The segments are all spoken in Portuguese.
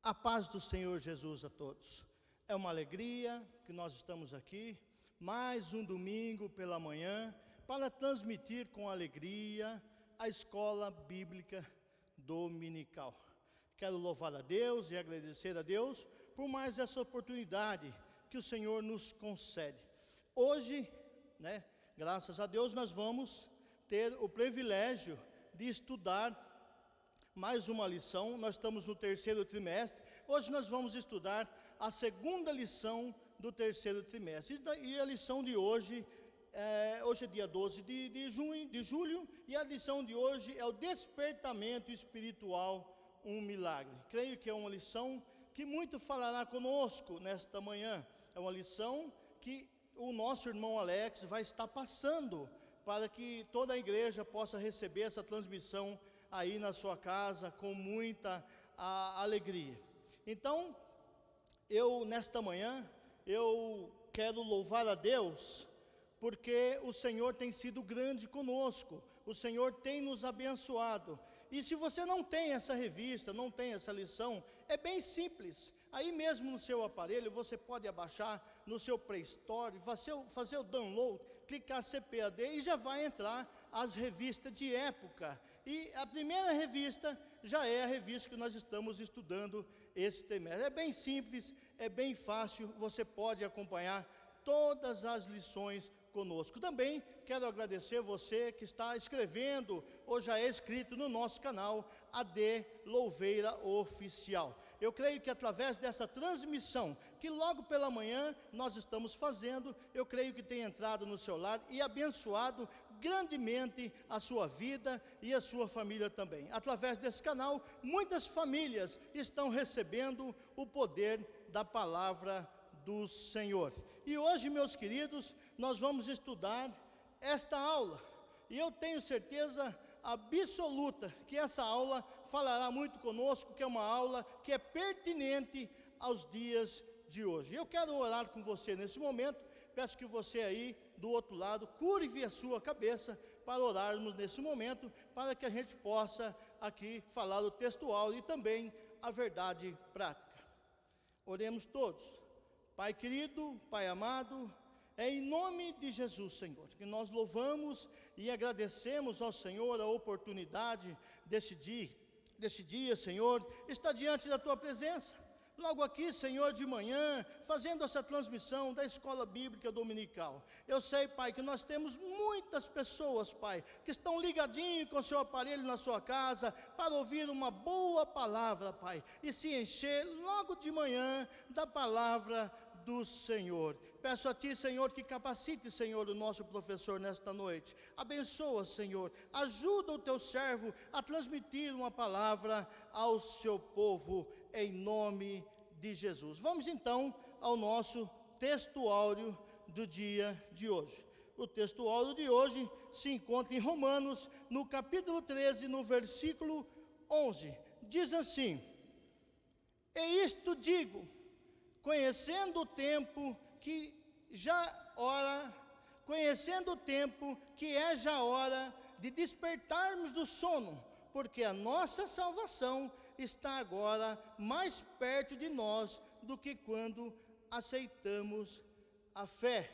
A paz do Senhor Jesus a todos. É uma alegria que nós estamos aqui, mais um domingo pela manhã, para transmitir com alegria a escola bíblica dominical. Quero louvar a Deus e agradecer a Deus por mais essa oportunidade que o Senhor nos concede. Hoje, graças a Deus, nós vamos ter o privilégio de estudar mais uma lição. Nós estamos no terceiro trimestre. Hoje nós vamos estudar a segunda lição do terceiro trimestre. E a lição de hoje é dia 12 de julho, e a lição de hoje é o despertamento espiritual, um milagre. Creio que é uma lição que muito falará conosco nesta manhã. É uma lição que o nosso irmão Alex vai estar passando para que toda a igreja possa receber essa transmissão aí na sua casa com muita alegria. Então, nesta manhã, eu quero louvar a Deus, porque o Senhor tem sido grande conosco, o Senhor tem nos abençoado. E se você não tem essa revista, não tem essa lição, é bem simples. Aí mesmo no seu aparelho, você pode abaixar no seu Play Store, fazer o download, clicar CPAD e já vai entrar as revistas de época. E a primeira revista já é a revista que nós estamos estudando esse trimestre. É bem simples, é bem fácil, você pode acompanhar todas as lições conosco. Também quero agradecer você que está escrevendo ou já é inscrito no nosso canal AD Louveira Oficial. Eu creio que através dessa transmissão que logo pela manhã nós estamos fazendo, eu creio que tem entrado no seu lar e abençoado grandemente a sua vida e a sua família também. Através desse canal, muitas famílias estão recebendo o poder da palavra do Senhor. E hoje, meus queridos, nós vamos estudar esta aula, e eu tenho certeza absoluta que essa aula falará muito conosco, que é uma aula que é pertinente aos dias de hoje. Eu quero orar com você nesse momento. Peço que você aí do outro lado curve a sua cabeça para orarmos nesse momento, para que a gente possa aqui falar o textual e também a verdade prática. Oremos todos. Pai querido, Pai amado, é em nome de Jesus, Senhor, que nós louvamos e agradecemos ao Senhor a oportunidade desse dia, Senhor, estar diante da Tua presença. Logo aqui, Senhor, de manhã, fazendo essa transmissão da escola bíblica dominical. Eu sei, Pai, que nós temos muitas pessoas, Pai, que estão ligadinhos com o seu aparelho na sua casa, para ouvir uma boa palavra, Pai, e se encher logo de manhã da palavra do Senhor. Peço a Ti, Senhor, que capacite, Senhor, o nosso professor nesta noite. Abençoa, Senhor, ajuda o Teu servo a transmitir uma palavra ao seu povo, em nome de Jesus. Vamos então ao nosso textuário do dia de hoje. O textuário de hoje se encontra em Romanos, no capítulo 13, no versículo 11. Diz assim: E isto digo, conhecendo o tempo que é já hora de despertarmos do sono, porque a nossa salvação está agora mais perto de nós do que quando aceitamos a fé.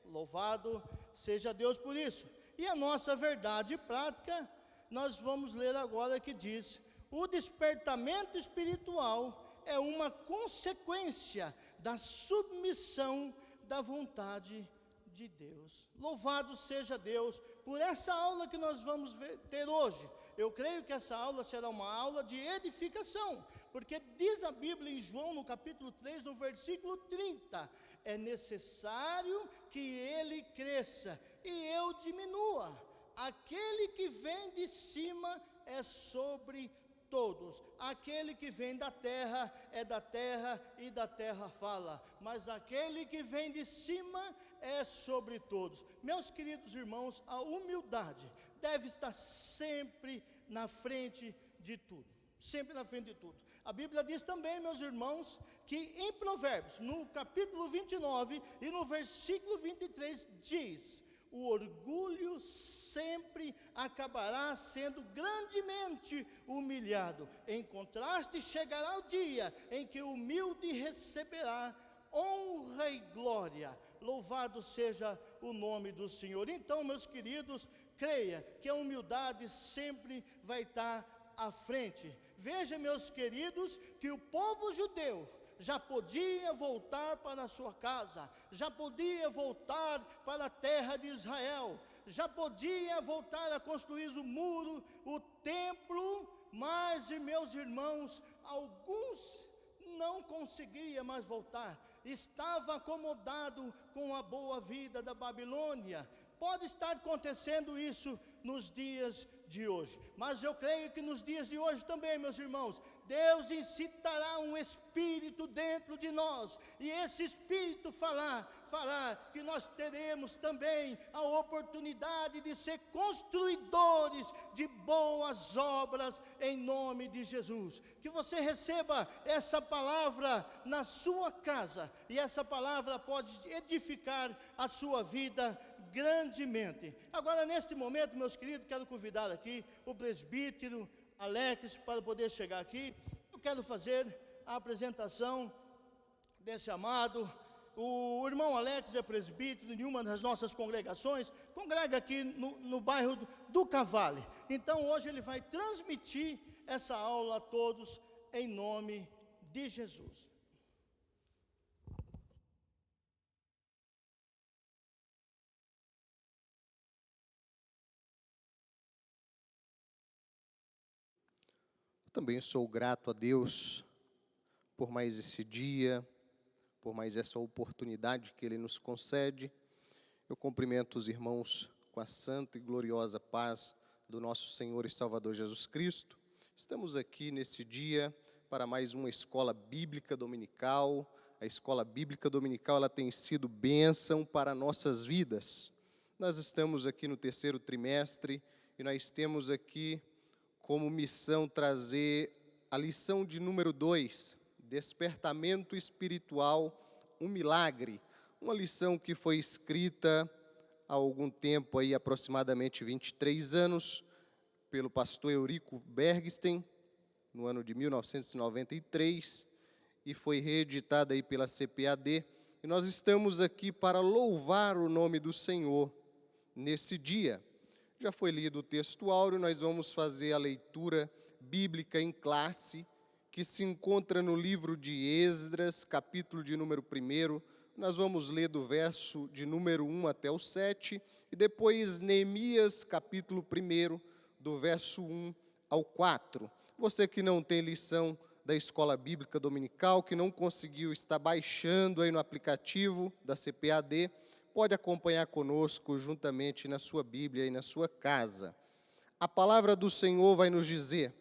Louvado seja Deus por isso. E a nossa verdade prática, nós vamos ler agora, que diz: o despertamento espiritual é uma consequência da submissão da vontade de Deus. Louvado seja Deus por essa aula que nós vamos ter hoje. Eu creio que essa aula será uma aula de edificação, porque diz a Bíblia em João, no capítulo 3, no versículo 30, é necessário que ele cresça e eu diminua. Aquele que vem de cima é sobre todos. Aquele que vem da terra é da terra e da terra fala, mas aquele que vem de cima é sobre todos. Meus queridos irmãos, a humildade deve estar sempre na frente de tudo. Sempre na frente de tudo. A Bíblia diz também, meus irmãos, que em Provérbios, no capítulo 29 e no versículo 23, diz: o orgulho sempre acabará sendo grandemente humilhado. Em contraste, chegará o dia em que o humilde receberá honra e glória. Louvado seja o nome do Senhor. Então, meus queridos, creia que a humildade sempre vai estar à frente. Veja, meus queridos, que o povo judeu já podia voltar para a sua casa, já podia voltar para a terra de Israel, já podia voltar a construir o muro, o templo, mas, meus irmãos, alguns não conseguiam mais voltar, estava acomodado com a boa vida da Babilônia. Pode estar acontecendo isso nos dias de hoje, mas eu creio que nos dias de hoje também, meus irmãos, Deus incitará um espírito dentro de nós, e esse espírito fará que nós teremos também a oportunidade de ser construidores de boas obras em nome de Jesus. Que você receba essa palavra na sua casa, e essa palavra pode edificar a sua vida grandemente. Agora, neste momento, meus queridos, quero convidar aqui o presbítero Alex para poder chegar aqui. Eu quero fazer a apresentação desse amado. O irmão Alex é presbítero de uma das nossas congregações, congrega aqui no bairro do Cavale. Então, hoje ele vai transmitir essa aula a todos em nome de Jesus. Também sou grato a Deus por mais esse dia, por mais essa oportunidade que Ele nos concede. Eu cumprimento os irmãos com a santa e gloriosa paz do nosso Senhor e Salvador Jesus Cristo. Estamos aqui nesse dia para mais uma escola bíblica dominical. A escola bíblica dominical, ela tem sido bênção para nossas vidas. Nós estamos aqui no 3º trimestre e nós temos aqui como missão trazer a lição de número 2, Despertamento Espiritual, um Milagre. Uma lição que foi escrita há algum tempo, aí, aproximadamente 23 anos, pelo pastor Eurico Bergsten, no ano de 1993, e foi reeditada aí pela CPAD. E nós estamos aqui para louvar o nome do Senhor nesse dia. Já foi lido o texto áureo, nós vamos fazer a leitura bíblica em classe, que se encontra no livro de Esdras, capítulo de número 1. Nós vamos ler do verso de número 1 até o 7, e depois Neemias, capítulo 1, do verso 1 ao 4. Você que não tem lição da Escola Bíblica Dominical, que não conseguiu estar baixando aí no aplicativo da CPAD, pode acompanhar conosco juntamente na sua Bíblia e na sua casa. A palavra do Senhor vai nos dizer: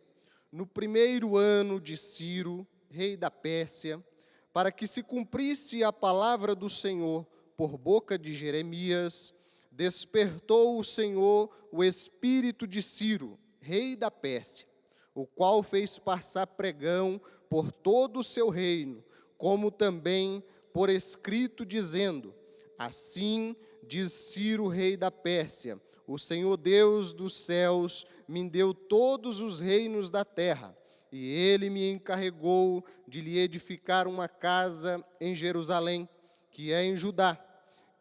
no 1º ano de Ciro, rei da Pérsia, para que se cumprisse a palavra do Senhor por boca de Jeremias, despertou o Senhor o espírito de Ciro, rei da Pérsia, o qual fez passar pregão por todo o seu reino, como também por escrito, dizendo: assim diz Ciro, rei da Pérsia, o Senhor Deus dos céus me deu todos os reinos da terra, e Ele me encarregou de lhe edificar uma casa em Jerusalém, que é em Judá.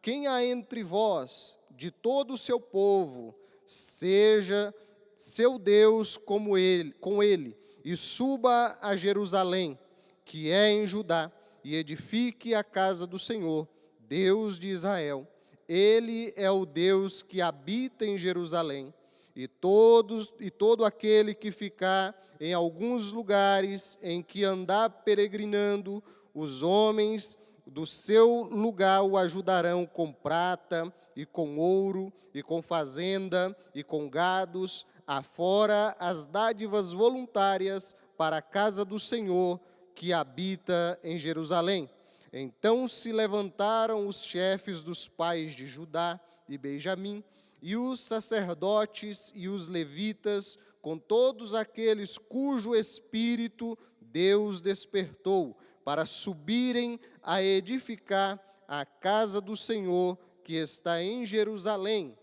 Quem há entre vós, de todo o seu povo, seja seu Deus com ele, e suba a Jerusalém, que é em Judá, e edifique a casa do Senhor, Deus de Israel. Ele é o Deus que habita em Jerusalém, e todo aquele que ficar em alguns lugares em que andar peregrinando, os homens do seu lugar o ajudarão com prata e com ouro, e com fazenda e com gados, afora as dádivas voluntárias para a casa do Senhor que habita em Jerusalém. Então se levantaram os chefes dos pais de Judá e Benjamim, e os sacerdotes e os levitas, com todos aqueles cujo espírito Deus despertou, para subirem a edificar a casa do Senhor que está em Jerusalém.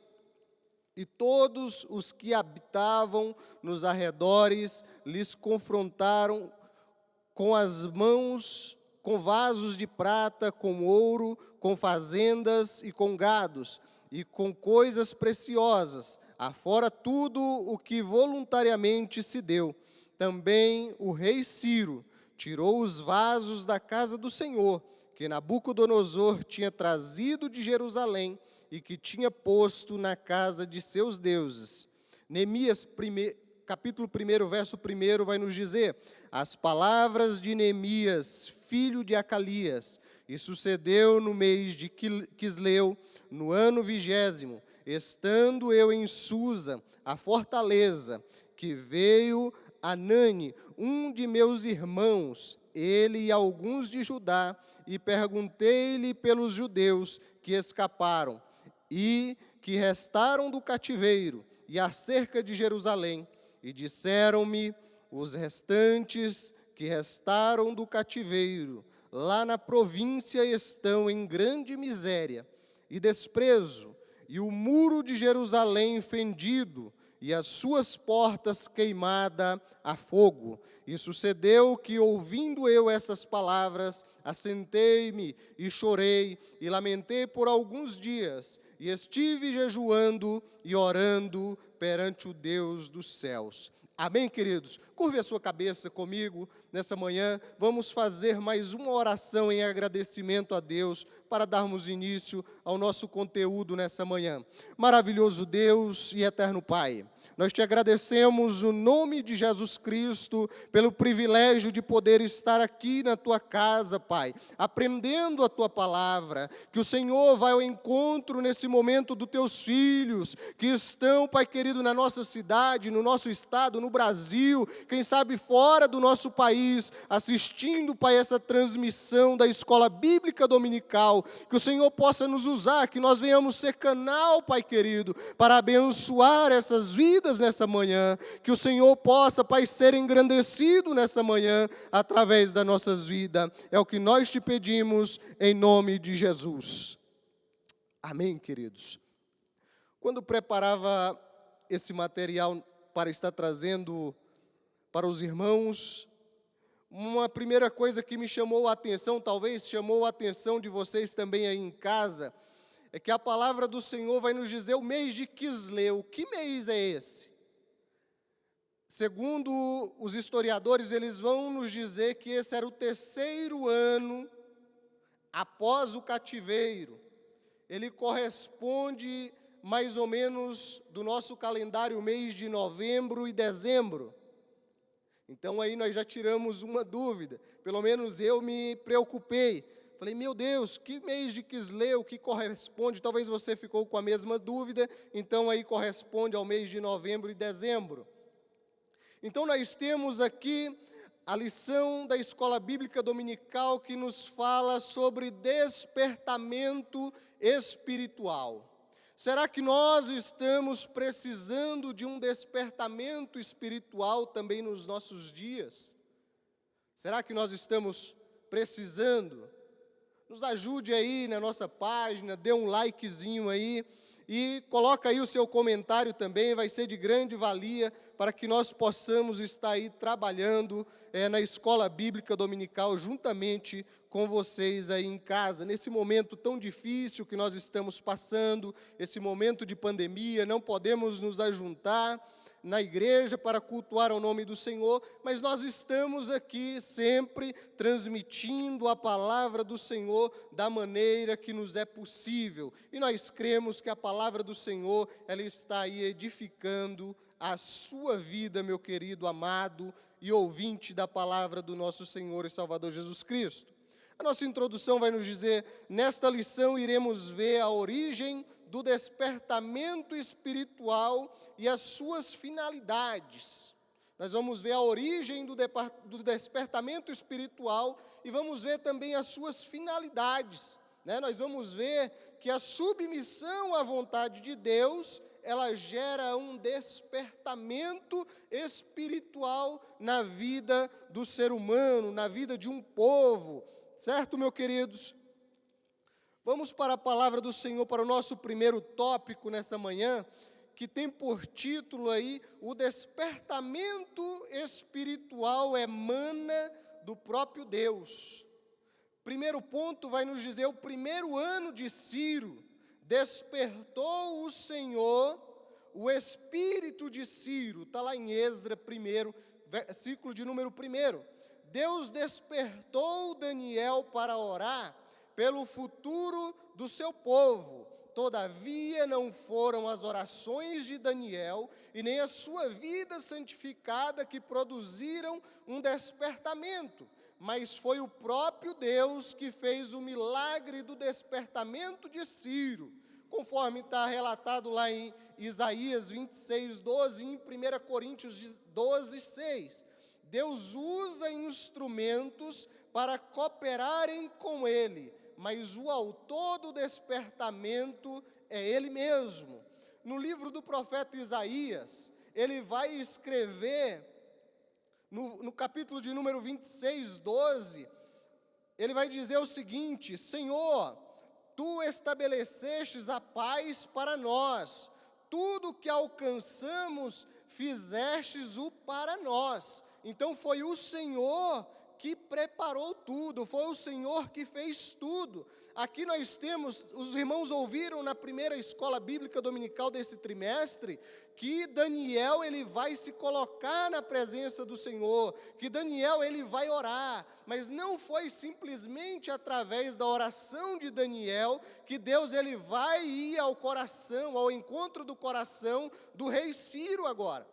E todos os que habitavam nos arredores lhes confrontaram com as mãos, com vasos de prata, com ouro, com fazendas e com gados, e com coisas preciosas, afora tudo o que voluntariamente se deu. Também o rei Ciro tirou os vasos da casa do Senhor, que Nabucodonosor tinha trazido de Jerusalém, e que tinha posto na casa de seus deuses. Neemias, capítulo 1, verso 1, vai nos dizer: as palavras de Neemias, filho de Acalias, e sucedeu no mês de Quisleu, no ano 20º, estando eu em Susa, a fortaleza, que veio Anani, um de meus irmãos, ele e alguns de Judá, e perguntei-lhe pelos judeus que escaparam, e que restaram do cativeiro, e acerca de Jerusalém. E disseram-me: os restantes que restaram do cativeiro, lá na província, estão em grande miséria e desprezo, e o muro de Jerusalém fendido, e as suas portas queimada a fogo. E sucedeu que, ouvindo eu essas palavras, assentei-me e chorei, e lamentei por alguns dias, e estive jejuando e orando perante o Deus dos céus. Amém, queridos? Curve a sua cabeça comigo nessa manhã. Vamos fazer mais uma oração em agradecimento a Deus para darmos início ao nosso conteúdo nessa manhã. Maravilhoso Deus e eterno Pai, nós te agradecemos no nome de Jesus Cristo pelo privilégio de poder estar aqui na tua casa, Pai, aprendendo a tua palavra. Que o Senhor vai ao encontro nesse momento dos teus filhos que estão, Pai querido, na nossa cidade, no nosso estado, no Brasil, quem sabe fora do nosso país, assistindo, Pai, essa transmissão da Escola Bíblica Dominical. Que o Senhor possa nos usar, que nós venhamos ser canal, Pai querido, para abençoar essas vidas nessa manhã, que o Senhor possa, Pai, ser engrandecido nessa manhã, através das nossas vidas, é o que nós te pedimos, em nome de Jesus. Amém, queridos? Quando preparava esse material para estar trazendo para os irmãos, uma primeira coisa que me chamou a atenção, talvez chamou a atenção de vocês também aí em casa, é que a palavra do Senhor vai nos dizer o mês de Quisleu. Que mês é esse? Segundo os historiadores, eles vão nos dizer que esse era o 3º ano após o cativeiro. Ele corresponde mais ou menos do nosso calendário, mês de novembro e dezembro. Então aí nós já tiramos uma dúvida, pelo menos eu me preocupei. Falei, meu Deus, que mês de Quisleu, que corresponde? Talvez você ficou com a mesma dúvida, então aí corresponde ao mês de novembro e dezembro. Então nós temos aqui a lição da Escola Bíblica Dominical que nos fala sobre despertamento espiritual. Será que nós estamos precisando de um despertamento espiritual também nos nossos dias? Será que nós estamos precisando? Nos ajude aí na nossa página, dê um likezinho aí e coloca aí o seu comentário também, vai ser de grande valia para que nós possamos estar aí trabalhando na Escola Bíblica Dominical juntamente com vocês aí em casa. Nesse momento tão difícil que nós estamos passando, esse momento de pandemia, não podemos nos ajuntar na igreja para cultuar ao nome do Senhor, mas nós estamos aqui sempre transmitindo a palavra do Senhor da maneira que nos é possível. E nós cremos que a palavra do Senhor, ela está aí edificando a sua vida, meu querido, amado e ouvinte da palavra do nosso Senhor e Salvador Jesus Cristo. A nossa introdução vai nos dizer, nesta lição iremos ver a origem do despertamento espiritual e as suas finalidades. Nós vamos ver a origem do despertamento espiritual e vamos ver também as suas finalidades. Nós vamos ver que a submissão à vontade de Deus, ela gera um despertamento espiritual na vida do ser humano, na vida de um povo. Certo, meus queridos? Vamos para a palavra do Senhor, para o nosso primeiro tópico nessa manhã, que tem por título aí, o despertamento espiritual emana do próprio Deus. Primeiro ponto vai nos dizer, o primeiro ano de Ciro, despertou o Senhor, o espírito de Ciro, está lá em Esdras 1, versículo de número 1. Deus despertou Daniel para orar pelo futuro do seu povo. Todavia não foram as orações de Daniel e nem a sua vida santificada que produziram um despertamento, mas foi o próprio Deus que fez o milagre do despertamento de Ciro, conforme está relatado lá em Isaías 26, 12 e em 1 Coríntios 12, 6. Deus usa instrumentos para cooperarem com Ele, mas o autor do despertamento é Ele mesmo. No livro do profeta Isaías, ele vai escrever, no capítulo de número 26, 12, ele vai dizer o seguinte: Senhor, Tu estabelecestes a paz para nós, tudo que alcançamos fizestes-o para nós. Então foi o Senhor que preparou tudo, foi o Senhor que fez tudo. Aqui nós temos, os irmãos ouviram na primeira escola bíblica dominical desse trimestre, que Daniel ele vai se colocar na presença do Senhor, que Daniel ele vai orar, mas não foi simplesmente através da oração de Daniel que Deus ele vai ir ao coração, ao encontro do coração do rei Ciro agora.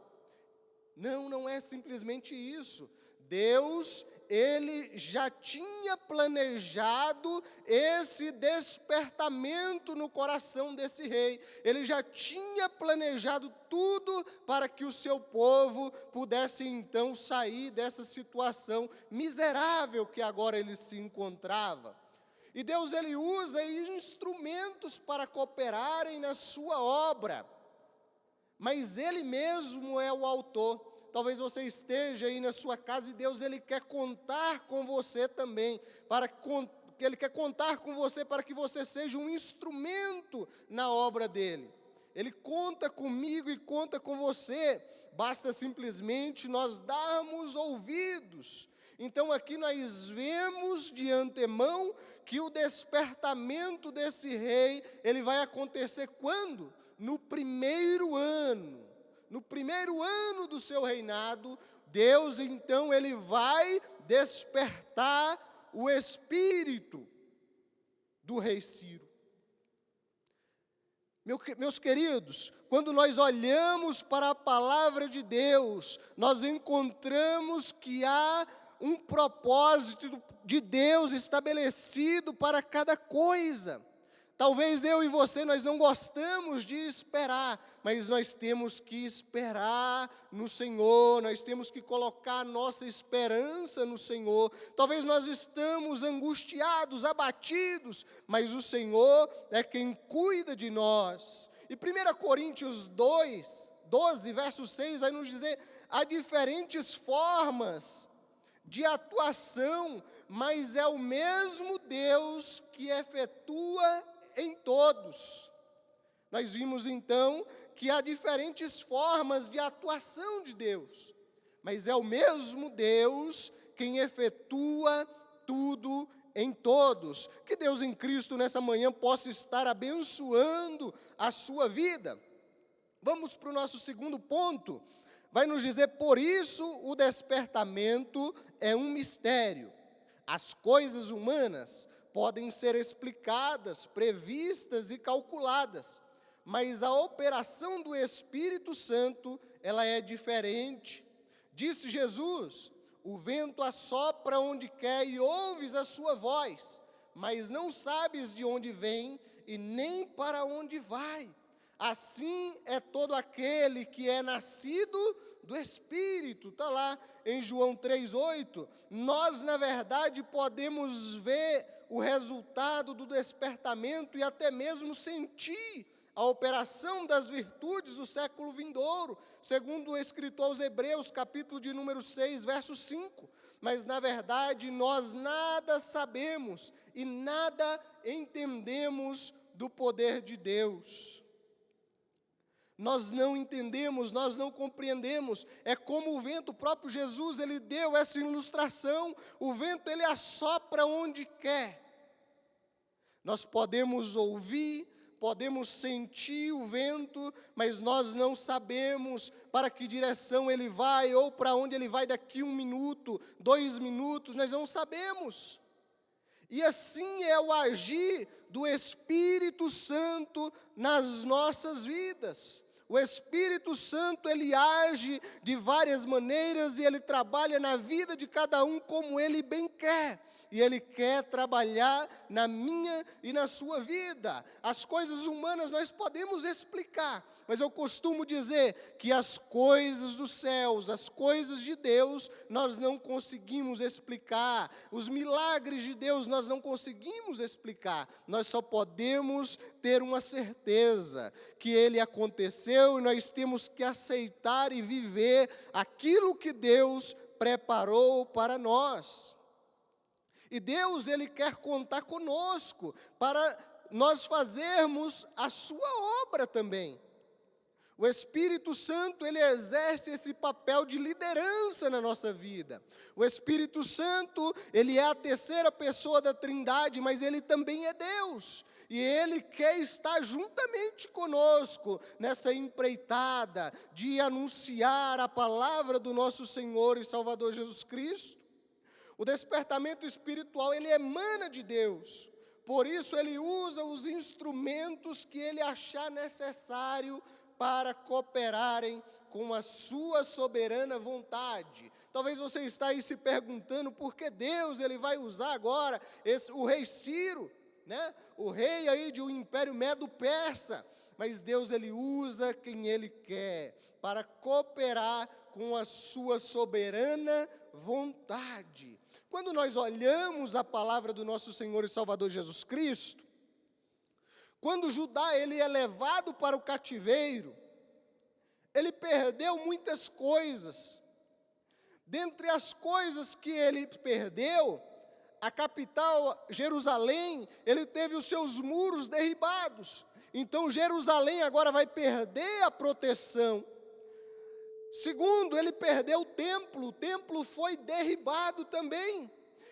Não é simplesmente isso. Deus, ele já tinha planejado esse despertamento no coração desse rei. Ele já tinha planejado tudo para que o seu povo pudesse então sair dessa situação miserável que agora ele se encontrava. E Deus ele usa instrumentos para cooperarem na sua obra, mas Ele mesmo é o autor. Talvez você esteja aí na sua casa e Deus ele quer contar com você também, Ele quer contar com você para que você seja um instrumento na obra dEle. Ele conta comigo e conta com você, basta simplesmente nós darmos ouvidos. Então aqui nós vemos de antemão que o despertamento desse rei, ele vai acontecer quando? No primeiro ano do seu reinado, Deus então ele vai despertar o espírito do rei Ciro. Meus queridos, quando nós olhamos para a palavra de Deus, nós encontramos que há um propósito de Deus estabelecido para cada coisa. Talvez eu e você, nós não gostamos de esperar, mas nós temos que esperar no Senhor, nós temos que colocar nossa esperança no Senhor. Talvez nós estamos angustiados, abatidos, mas o Senhor é quem cuida de nós. E 1 Coríntios 2, 12, verso 6, vai nos dizer, há diferentes formas de atuação, mas é o mesmo Deus que efetua em todos. Nós vimos então que há diferentes formas de atuação de Deus, mas é o mesmo Deus quem efetua tudo em todos. Que Deus em Cristo nessa manhã possa estar abençoando a sua vida. Vamos para o nosso segundo ponto. Vai nos dizer, por isso o despertamento é um mistério. As coisas humanas podem ser explicadas, previstas e calculadas, mas a operação do Espírito Santo, ela é diferente. Disse Jesus, o vento assopra onde quer e ouves a sua voz, mas não sabes de onde vem e nem para onde vai. Assim é todo aquele que é nascido do Espírito. Está lá em João 3,8. Nós, na verdade, podemos ver o resultado do despertamento e até mesmo sentir a operação das virtudes do século vindouro, segundo o escritor aos Hebreus, capítulo de número 6, verso 5. Mas, na verdade, nós nada sabemos e nada entendemos do poder de Deus. nós não entendemos, nós não compreendemos. É como o vento, o próprio Jesus, ele deu essa ilustração. O vento, ele assopra onde quer. Nós podemos ouvir, podemos sentir o vento, mas nós não sabemos para que direção ele vai, ou para onde ele vai daqui 1 minuto, 2 minutos, nós não sabemos. E assim é o agir do Espírito Santo nas nossas vidas. O Espírito Santo, ele age de várias maneiras e ele trabalha na vida de cada um como ele bem quer. E ele quer trabalhar na minha e na sua vida. As coisas humanas nós podemos explicar, mas eu costumo dizer que as coisas dos céus, as coisas de Deus, nós não conseguimos explicar. Os milagres de Deus nós não conseguimos explicar. Nós só podemos ter uma certeza que ele aconteceu e nós temos que aceitar e viver aquilo que Deus preparou para nós. E Deus, ele quer contar conosco para nós fazermos a sua obra também. O Espírito Santo, ele exerce esse papel de liderança na nossa vida. O Espírito Santo, ele é a terceira pessoa da Trindade, mas ele também é Deus. E ele quer estar juntamente conosco nessa empreitada de anunciar a palavra do nosso Senhor e Salvador Jesus Cristo. O despertamento espiritual, ele emana de Deus. Por isso, ele usa os instrumentos que ele achar necessário para cooperarem com a sua soberana vontade. Talvez você está aí se perguntando por que Deus ele vai usar agora o rei Ciro, né? O rei aí de um império medo-persa. Mas Deus, ele usa quem ele quer para cooperar com a sua soberana vontade. Quando nós olhamos a palavra do nosso Senhor e Salvador Jesus Cristo, quando Judá ele é levado para o cativeiro, ele perdeu muitas coisas. Dentre as coisas que ele perdeu, a capital, Jerusalém, ele teve os seus muros derribados. Então, Jerusalém agora vai perder a proteção. Segundo, ele perdeu o templo foi derribado também.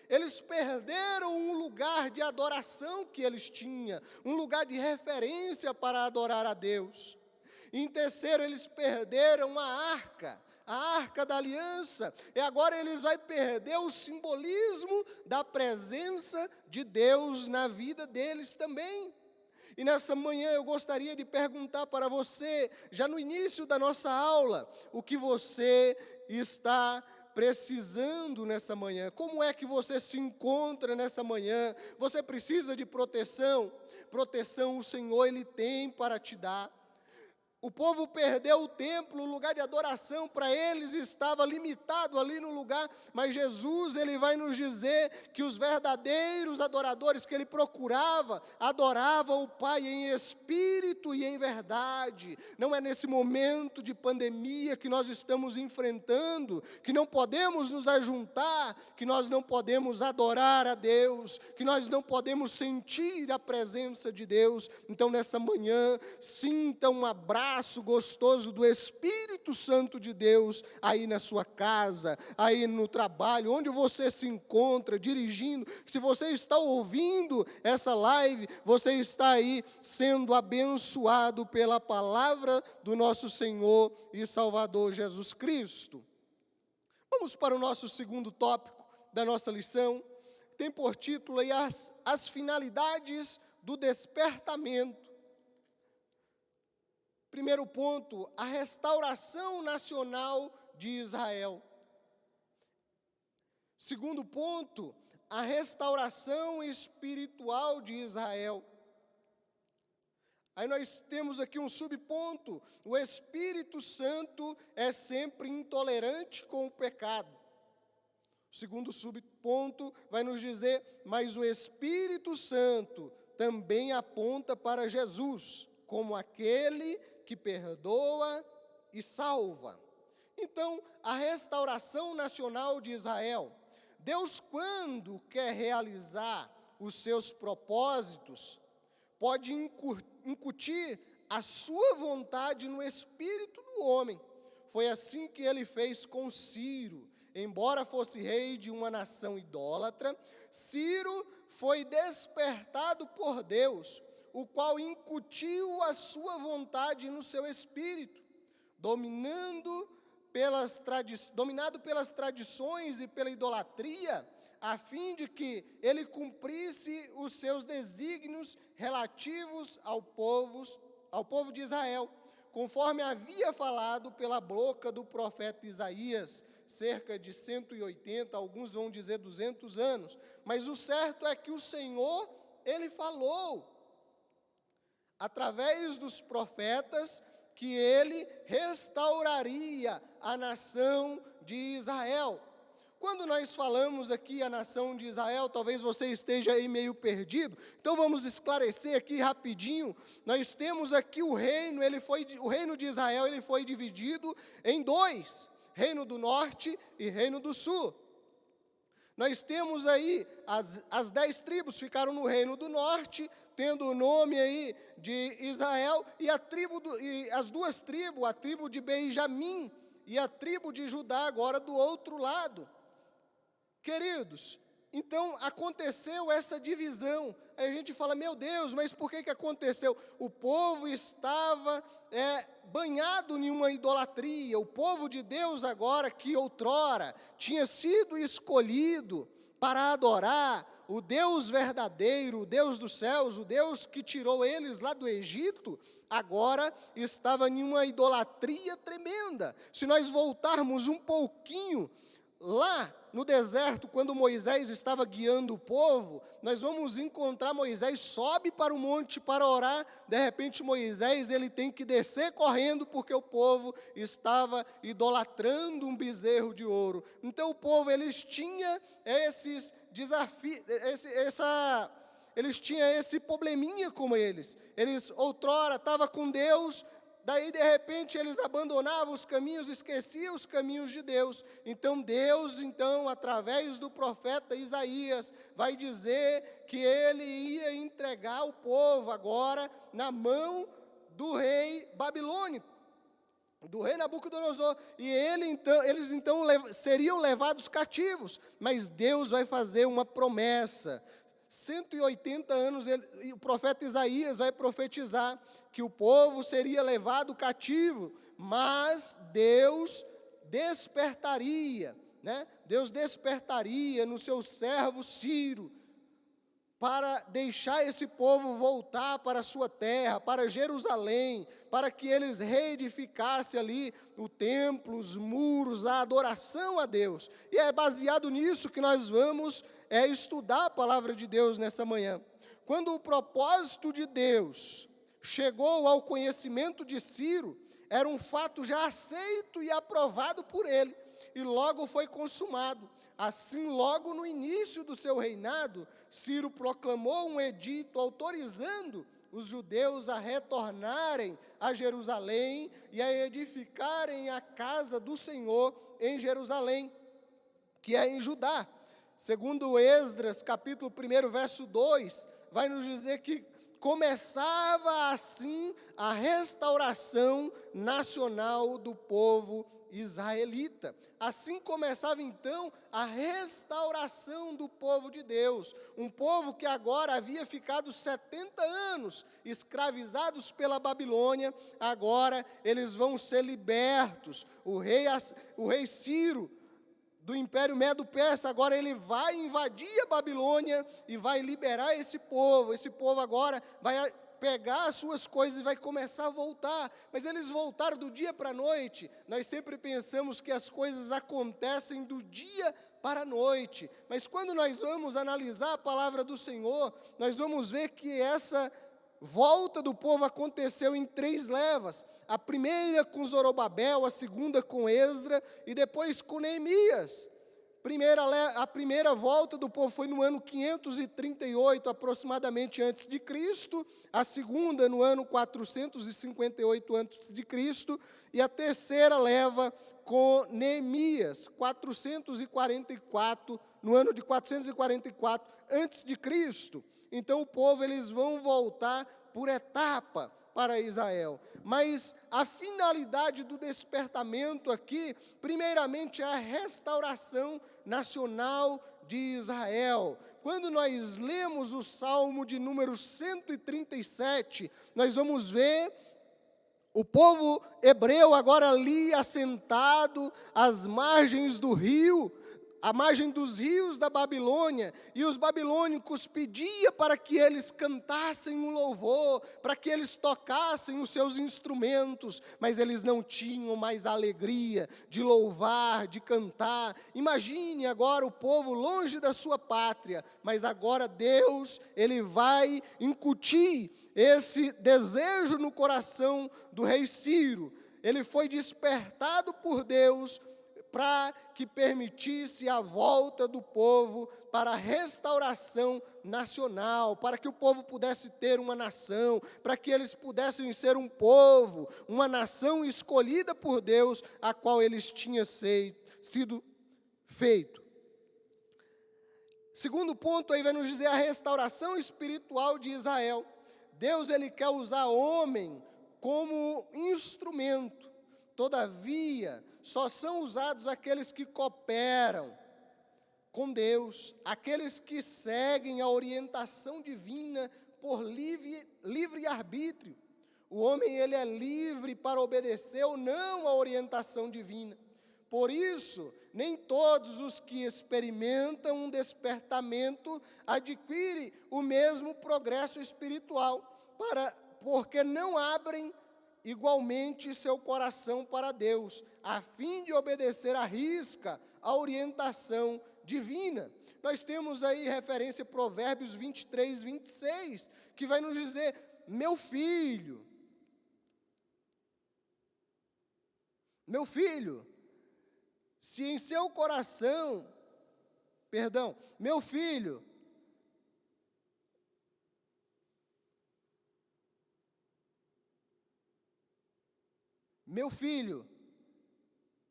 Eles perderam um lugar de adoração que eles tinham, um lugar de referência para adorar a Deus. Em terceiro, eles perderam a arca da aliança, e agora eles vão perder o simbolismo da presença de Deus na vida deles também. E nessa manhã eu gostaria de perguntar para você, já no início da nossa aula, o que você está precisando nessa manhã? Como é que você se encontra nessa manhã? Você precisa de proteção? Proteção o Senhor, ele tem para te dar. O povo perdeu o templo, o lugar de adoração para eles estava limitado ali no lugar, mas Jesus, ele vai nos dizer que os verdadeiros adoradores que ele procurava, adoravam o Pai em espírito e em verdade. Não é nesse momento de pandemia que nós estamos enfrentando, que não podemos nos ajuntar, que nós não podemos adorar a Deus, que nós não podemos sentir a presença de Deus. Então, nessa manhã, sinta um abraço gostoso do Espírito Santo de Deus aí na sua casa, aí no trabalho, onde você se encontra, dirigindo. Se você está ouvindo essa live, você está aí sendo abençoado pela palavra do nosso Senhor e Salvador Jesus Cristo. Vamos para o nosso segundo tópico da nossa lição. Tem por título aí as finalidades do despertamento. Primeiro ponto, a restauração nacional de Israel. Segundo ponto, a restauração espiritual de Israel. Aí nós temos aqui um subponto, o Espírito Santo é sempre intolerante com o pecado. O segundo subponto vai nos dizer, mas o Espírito Santo também aponta para Jesus, como aquele que perdoa e salva. Então, a restauração nacional de Israel. Deus, quando quer realizar os seus propósitos, pode incutir a sua vontade no espírito do homem. Foi assim que ele fez com Ciro. Embora fosse rei de uma nação idólatra, Ciro foi despertado por Deus, o qual incutiu a sua vontade no seu espírito, dominado pelas tradições e pela idolatria, a fim de que ele cumprisse os seus desígnios relativos ao povo de Israel, conforme havia falado pela boca do profeta Isaías, cerca de 180, alguns vão dizer 200 anos, mas o certo é que o Senhor, ele falou, através dos profetas, que ele restauraria a nação de Israel. Quando nós falamos aqui a nação de Israel, talvez você esteja aí meio perdido, então vamos esclarecer aqui rapidinho. Nós temos aqui o reino de Israel, ele foi dividido em dois, reino do norte e reino do sul. Nós temos aí as 10 tribos ficaram no reino do norte, tendo o nome aí de Israel, e as duas tribos, a tribo de Benjamim e a tribo de Judá, agora do outro lado. Queridos, então aconteceu essa divisão. Aí a gente fala, meu Deus, mas por que aconteceu? O povo estava banhado em uma idolatria. O povo de Deus agora, que outrora tinha sido escolhido para adorar o Deus verdadeiro, o Deus dos céus, o Deus que tirou eles lá do Egito, agora estava em uma idolatria tremenda. Se nós voltarmos um pouquinho lá no deserto, quando Moisés estava guiando o povo, nós vamos encontrar Moisés sobe para o monte para orar. De repente Moisés ele tem que descer correndo porque o povo estava idolatrando um bezerro de ouro. Então o povo eles tinham esses desafios, eles tinham esse probleminha com eles. Eles outrora estavam com Deus. Daí, de repente, eles abandonavam os caminhos, esqueciam os caminhos de Deus. Então, Deus, através do profeta Isaías, vai dizer que ele ia entregar o povo agora na mão do rei babilônico, do rei Nabucodonosor. E eles seriam levados cativos. Mas Deus vai fazer uma promessa. 180 anos, o profeta Isaías vai profetizar que o povo seria levado cativo, mas Deus despertaria, Deus despertaria no seu servo Ciro, para deixar esse povo voltar para a sua terra, para Jerusalém, para que eles reedificassem ali o templo, os muros, a adoração a Deus. E é baseado nisso que nós vamos estudar a palavra de Deus nessa manhã. Quando o propósito de Deus chegou ao conhecimento de Ciro, era um fato já aceito e aprovado por ele, e logo foi consumado. Assim, logo no início do seu reinado, Ciro proclamou um edito autorizando os judeus a retornarem a Jerusalém e a edificarem a casa do Senhor em Jerusalém, que é em Judá. Segundo Esdras, capítulo 1, verso 2, vai nos dizer que começava assim a restauração nacional do povo israelita. Assim começava então a restauração do povo de Deus, um povo que agora havia ficado 70 anos escravizados pela Babilônia. Agora eles vão ser libertos. O rei Ciro do Império Medo-Persa, agora ele vai invadir a Babilônia e vai liberar esse povo. Esse povo agora vai pegar as suas coisas e vai começar a voltar. Mas eles voltaram do dia para a noite. Nós sempre pensamos que as coisas acontecem do dia para a noite. Mas quando nós vamos analisar a palavra do Senhor, nós vamos ver que essa volta do povo aconteceu em 3 levas. A primeira com Zorobabel, a segunda com Esdras e depois com Neemias. A primeira volta do povo foi no ano 538, aproximadamente antes de Cristo. A segunda no ano 458 antes de Cristo. E a terceira leva com Neemias, 444, no ano de 444 antes de Cristo. Então o povo eles vão voltar por etapa. para Israel. Mas a finalidade do despertamento aqui, primeiramente, é a restauração nacional de Israel. Quando nós lemos o Salmo de número 137, nós vamos ver o povo hebreu agora ali assentado às margens do rio, à margem dos rios da Babilônia, e os babilônicos pediam para que eles cantassem um louvor, para que eles tocassem os seus instrumentos, mas eles não tinham mais a alegria de louvar, de cantar. Imagine agora o povo longe da sua pátria, mas agora Deus, Ele vai incutir esse desejo no coração do rei Ciro. Ele foi despertado por Deus para que permitisse a volta do povo para a restauração nacional, para que o povo pudesse ter uma nação, para que eles pudessem ser um povo, uma nação escolhida por Deus, a qual eles tinham sido feito. Segundo ponto, aí vai nos dizer a restauração espiritual de Israel. Deus, Ele quer usar homem como instrumento. Todavia, só são usados aqueles que cooperam com Deus, aqueles que seguem a orientação divina por livre arbítrio. O homem, ele é livre para obedecer ou não à orientação divina. Por isso, nem todos os que experimentam um despertamento adquirem o mesmo progresso espiritual, porque não abrem igualmente seu coração para Deus, a fim de obedecer à risca a orientação divina. Nós temos aí referência a Provérbios 23, 26, que vai nos dizer: meu filho, se em seu coração, meu filho,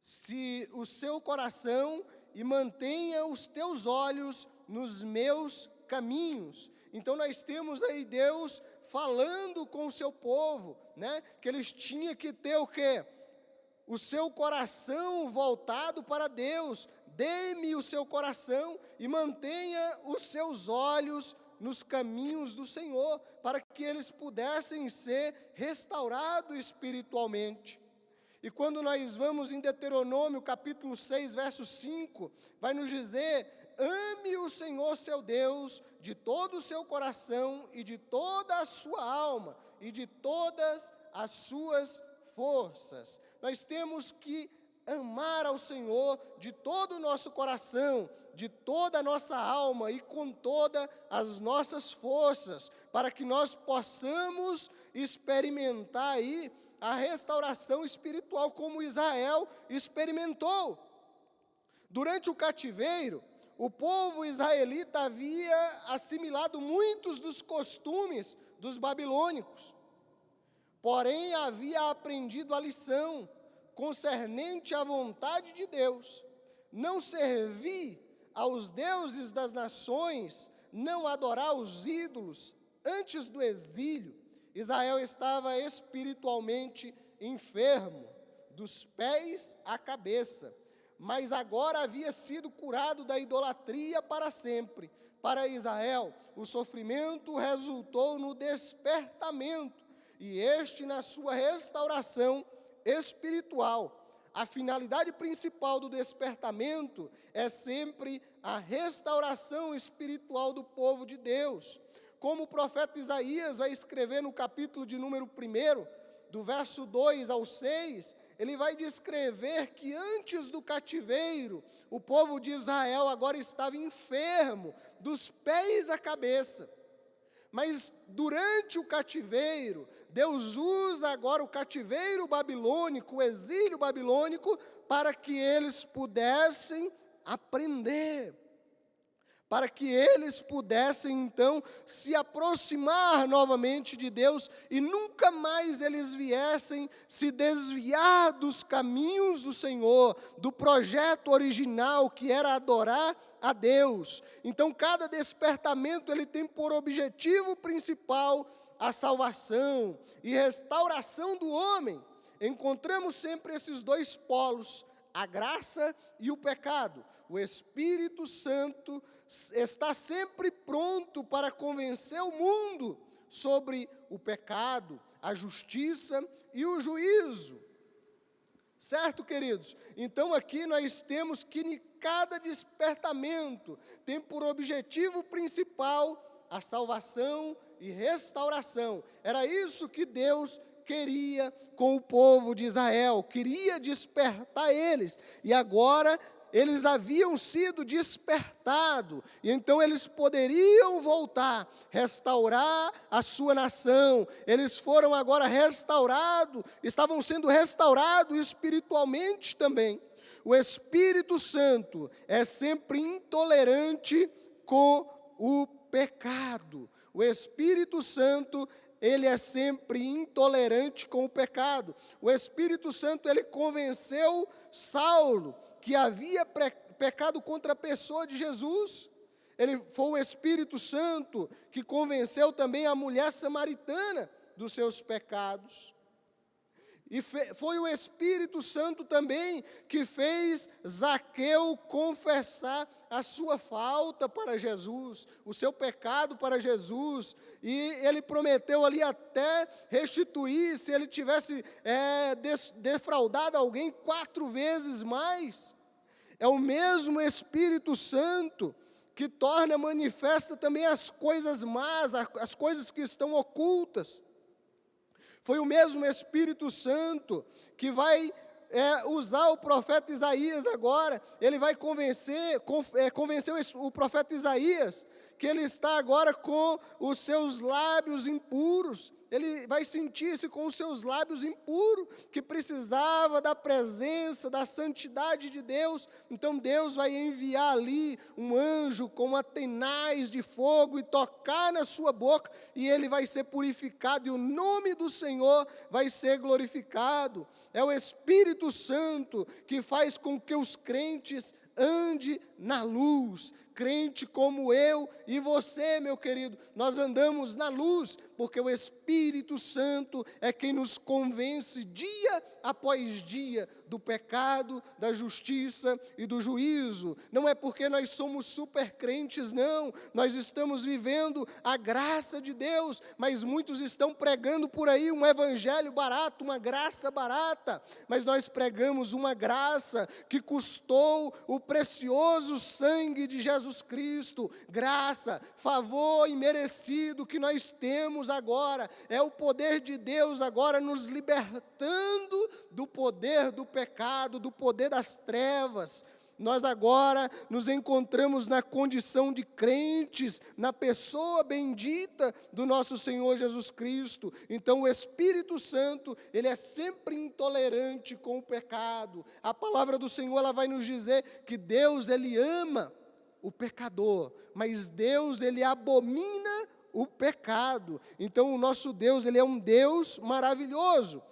se o seu coração e mantenha os teus olhos nos meus caminhos. Então nós temos aí Deus falando com o seu povo, né? Que eles tinham que ter o quê? O seu coração voltado para Deus. Dê-me o seu coração e mantenha os seus olhos nos caminhos do Senhor, para que eles pudessem ser restaurados espiritualmente. E quando nós vamos em Deuteronômio, capítulo 6, verso 5, vai nos dizer: ame o Senhor seu Deus de todo o seu coração e de toda a sua alma e de todas as suas forças. Nós temos que amar ao Senhor de todo o nosso coração, de toda a nossa alma e com todas as nossas forças, para que nós possamos experimentar aí a restauração espiritual como Israel experimentou. Durante o cativeiro, o povo israelita havia assimilado muitos dos costumes dos babilônicos, porém havia aprendido a lição concernente à vontade de Deus: não servir aos deuses das nações, não adorar os ídolos. Antes do exílio, Israel estava espiritualmente enfermo, dos pés à cabeça, mas agora havia sido curado da idolatria para sempre. Para Israel, o sofrimento resultou no despertamento, e este na sua restauração espiritual. A finalidade principal do despertamento é sempre a restauração espiritual do povo de Deus. Como o profeta Isaías vai escrever no capítulo de número 1, do verso 2 ao 6, ele vai descrever que antes do cativeiro, o povo de Israel agora estava enfermo, dos pés à cabeça. Mas durante o cativeiro, Deus usa agora o cativeiro babilônico, o exílio babilônico, para que eles pudessem aprender, para que eles pudessem então se aproximar novamente de Deus e nunca mais eles viessem se desviar dos caminhos do Senhor, do projeto original que era adorar a Deus. Então cada despertamento ele tem por objetivo principal a salvação e restauração do homem, encontramos sempre esses dois polos, a graça e o pecado. O Espírito Santo está sempre pronto para convencer o mundo sobre o pecado, a justiça e o juízo. Certo, queridos? Então aqui nós temos que cada despertamento tem por objetivo principal a salvação e restauração. Era isso que Deus queria com o povo de Israel, queria despertar eles, e agora eles haviam sido despertados, e então eles poderiam voltar, restaurar a sua nação. Eles foram agora restaurados, estavam sendo restaurados espiritualmente também. O Espírito Santo é sempre intolerante com o pecado. O Espírito Santo, ele é sempre intolerante com o pecado. O Espírito Santo, ele convenceu Saulo que havia pecado contra a pessoa de Jesus. Ele foi o Espírito Santo que convenceu também a mulher samaritana dos seus pecados. E foi o Espírito Santo também que fez Zaqueu confessar a sua falta para Jesus, o seu pecado para Jesus, e ele prometeu ali até restituir, se ele tivesse defraudado alguém 4 vezes mais. É o mesmo Espírito Santo que torna manifesta também as coisas más, as coisas que estão ocultas. Foi o mesmo Espírito Santo que vai usar o profeta Isaías agora. Ele vai convencer o profeta Isaías que ele está agora com os seus lábios impuros. Ele vai sentir-se com os seus lábios impuros, que precisava da presença, da santidade de Deus. Então Deus vai enviar ali um anjo com uma tenaz de fogo e tocar na sua boca, e ele vai ser purificado, e o nome do Senhor vai ser glorificado. É o Espírito Santo que faz com que os crentes ande na luz. Crente como eu e você, meu querido, nós andamos na luz, porque o Espírito Santo é quem nos convence dia após dia do pecado, da justiça e do juízo. Não é porque nós somos super crentes, não. Nós estamos vivendo a graça de Deus, mas muitos estão pregando por aí um evangelho barato, uma graça barata, mas nós pregamos uma graça que custou o precioso sangue de Jesus Cristo. Graça, favor imerecido que nós temos agora, é o poder de Deus agora nos libertando do poder do pecado, do poder das trevas. Nós agora nos encontramos na condição de crentes, na pessoa bendita do nosso Senhor Jesus Cristo. Então o Espírito Santo, ele é sempre intolerante com o pecado. A palavra do Senhor, ela vai nos dizer que Deus, ele ama o pecador, mas Deus, ele abomina o pecado. Então o nosso Deus, ele é um Deus maravilhoso.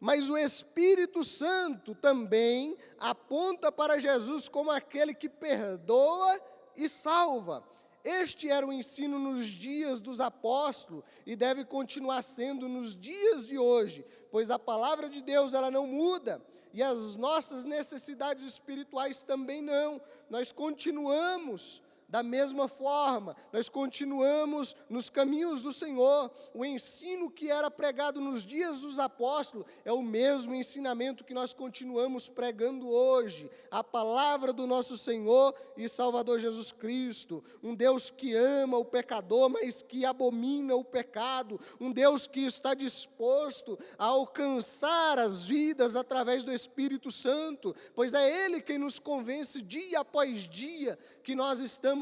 Mas o Espírito Santo também aponta para Jesus como aquele que perdoa e salva. Este era o ensino nos dias dos apóstolos e deve continuar sendo nos dias de hoje, pois a palavra de Deus, ela não muda, e as nossas necessidades espirituais também não. Nós continuamos da mesma forma, nós continuamos nos caminhos do Senhor. O ensino que era pregado nos dias dos apóstolos é o mesmo ensinamento que nós continuamos pregando hoje. A palavra do nosso Senhor e Salvador Jesus Cristo. Um Deus que ama o pecador, mas que abomina o pecado. Um Deus que está disposto a alcançar as vidas através do Espírito Santo, pois é Ele quem nos convence dia após dia que nós estamos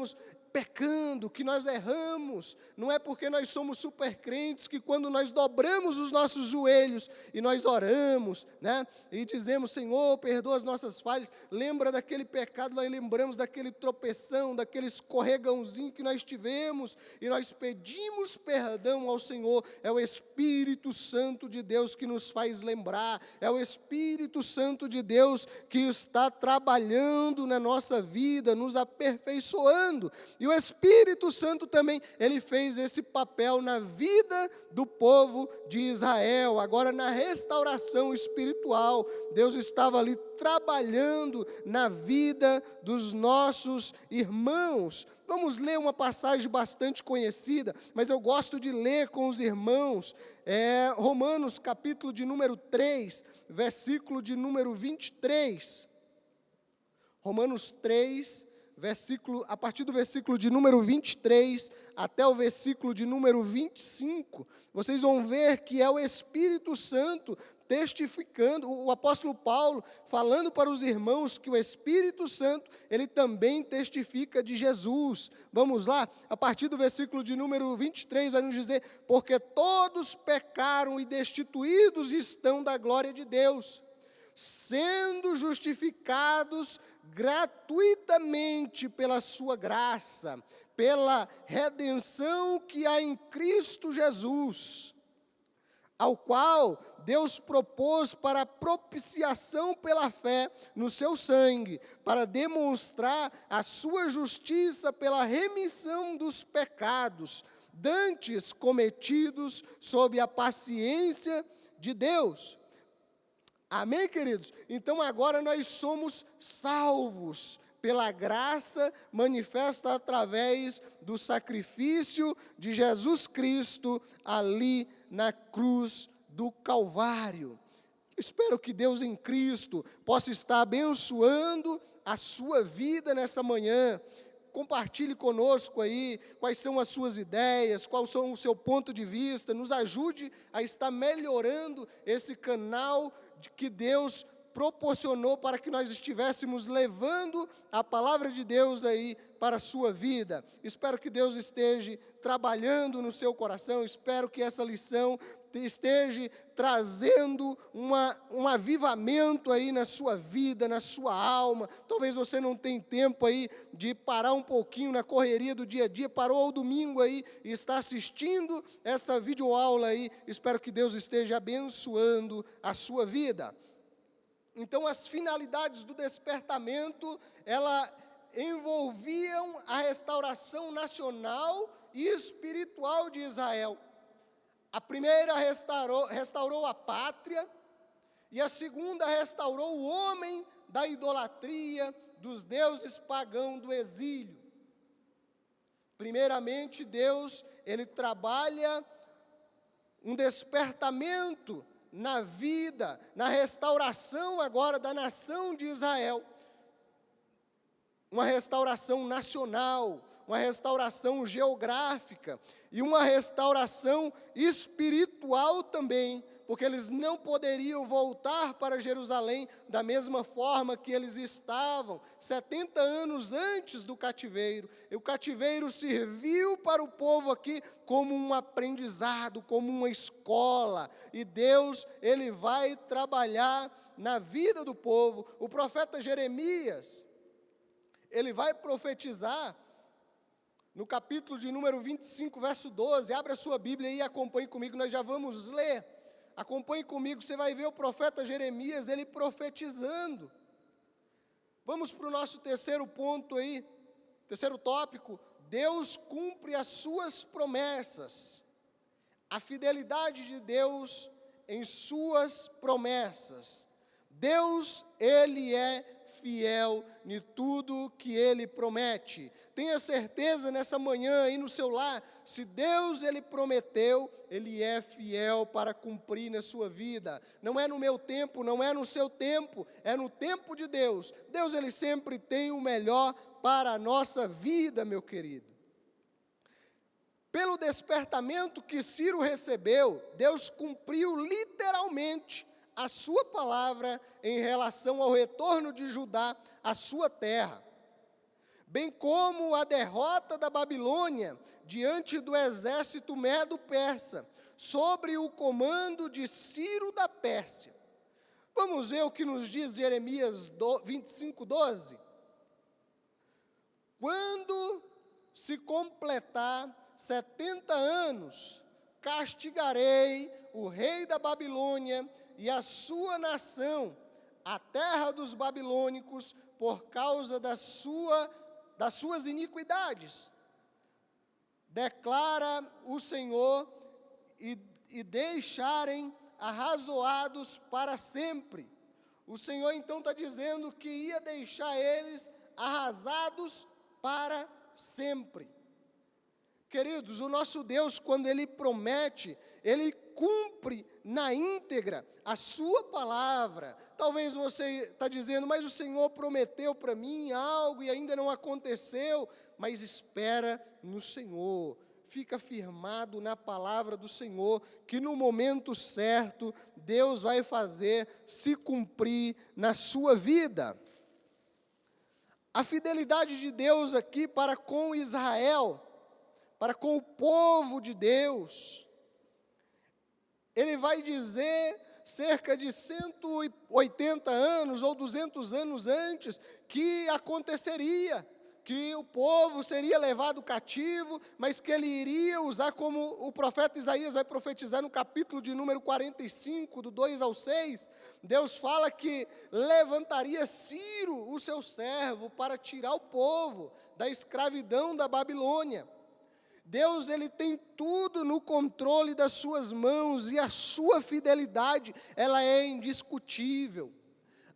pecando, que nós erramos. Não é porque nós somos super crentes que quando nós dobramos os nossos joelhos e nós oramos, né, e dizemos: Senhor, perdoa as nossas falhas, lembra daquele pecado, nós lembramos daquele tropeção, daquele escorregãozinho que nós tivemos, e nós pedimos perdão ao Senhor. É o Espírito Santo de Deus que nos faz lembrar, é o Espírito Santo de Deus que está trabalhando na nossa vida, nos aperfeiçoando. E o Espírito Santo também, ele fez esse papel na vida do povo de Israel. Agora, na restauração espiritual, Deus estava ali trabalhando na vida dos nossos irmãos. Vamos ler uma passagem bastante conhecida, mas eu gosto de ler com os irmãos, Romanos capítulo de número 3, versículo de número 23. Romanos 3, a partir do versículo de número 23 até o versículo de número 25, vocês vão ver que é o Espírito Santo testificando, o apóstolo Paulo falando para os irmãos que o Espírito Santo, ele também testifica de Jesus. Vamos lá, a partir do versículo de número 23, vai nos dizer: porque todos pecaram e destituídos estão da glória de Deus, sendo justificados gratuitamente pela sua graça, pela redenção que há em Cristo Jesus, ao qual Deus propôs para propiciação pela fé no seu sangue, para demonstrar a sua justiça pela remissão dos pecados, dantes cometidos sob a paciência de Deus. Amém, queridos? Então agora nós somos salvos pela graça manifesta através do sacrifício de Jesus Cristo ali na cruz do Calvário. Espero que Deus em Cristo possa estar abençoando a sua vida nessa manhã. Compartilhe conosco aí quais são as suas ideias, qual são o seu ponto de vista, nos ajude a estar melhorando esse canal que Deus proporcionou para que nós estivéssemos levando a palavra de Deus aí para a sua vida. Espero que Deus esteja trabalhando no seu coração, espero que essa lição esteja trazendo um avivamento aí na sua vida, na sua alma. Talvez você não tenha tempo aí de parar um pouquinho na correria do dia a dia, parou o domingo aí e está assistindo essa videoaula aí. Espero que Deus esteja abençoando a sua vida. Então, as finalidades do despertamento, ela envolviam a restauração nacional e espiritual de Israel. A primeira restaurou a pátria, e a segunda restaurou o homem da idolatria, dos deuses pagãos do exílio. Primeiramente, Deus, ele trabalha um despertamento na vida, na restauração agora da nação de Israel. Uma restauração nacional, uma restauração geográfica e uma restauração espiritual também, porque eles não poderiam voltar para Jerusalém da mesma forma que eles estavam 70 anos antes do cativeiro. E o cativeiro serviu para o povo aqui como um aprendizado, como uma escola, e Deus, ele vai trabalhar na vida do povo. O profeta Jeremias, ele vai profetizar no capítulo de número 25, verso 12, abre a sua Bíblia e acompanhe comigo, nós já vamos ler. Acompanhe comigo, você vai ver o profeta Jeremias, ele profetizando. Vamos para o nosso terceiro ponto aí, terceiro tópico: Deus cumpre as suas promessas. A fidelidade de Deus em suas promessas. Deus, ele é fiel em tudo que ele promete. Tenha certeza nessa manhã aí no seu lar, se Deus ele prometeu, ele é fiel para cumprir na sua vida. Não é no meu tempo, não é no seu tempo, é no tempo de Deus. Deus ele sempre tem o melhor para a nossa vida, meu querido. Pelo despertamento que Ciro recebeu, Deus cumpriu literalmente a sua palavra em relação ao retorno de Judá à sua terra, bem como a derrota da Babilônia diante do exército medo-persa, sobre o comando de Ciro da Pérsia. Vamos ver o que nos diz Jeremias 25, 12. Quando se completar 70 anos, castigarei o rei da Babilônia e a sua nação, a terra dos babilônicos, por causa das suas iniquidades. declara o Senhor, e deixarem arrazoados para sempre. O Senhor então está dizendo que ia deixar eles arrasados para sempre. Queridos, o nosso Deus, quando Ele promete, Ele cumpre na íntegra a sua palavra. Talvez você está dizendo, mas o Senhor prometeu para mim algo e ainda não aconteceu. Mas espera no Senhor. Fica firmado na palavra do Senhor, que no momento certo, Deus vai fazer se cumprir na sua vida. A fidelidade de Deus aqui para com Israel, para com o povo de Deus, Ele vai dizer cerca de 180 anos ou 200 anos antes que aconteceria, que o povo seria levado cativo, mas que Ele iria usar, como o profeta Isaías vai profetizar no capítulo de número 45, do 2 ao 6, Deus fala que levantaria Ciro, o seu servo, para tirar o povo da escravidão da Babilônia. Deus, Ele tem tudo no controle das suas mãos, e a sua fidelidade, ela é indiscutível.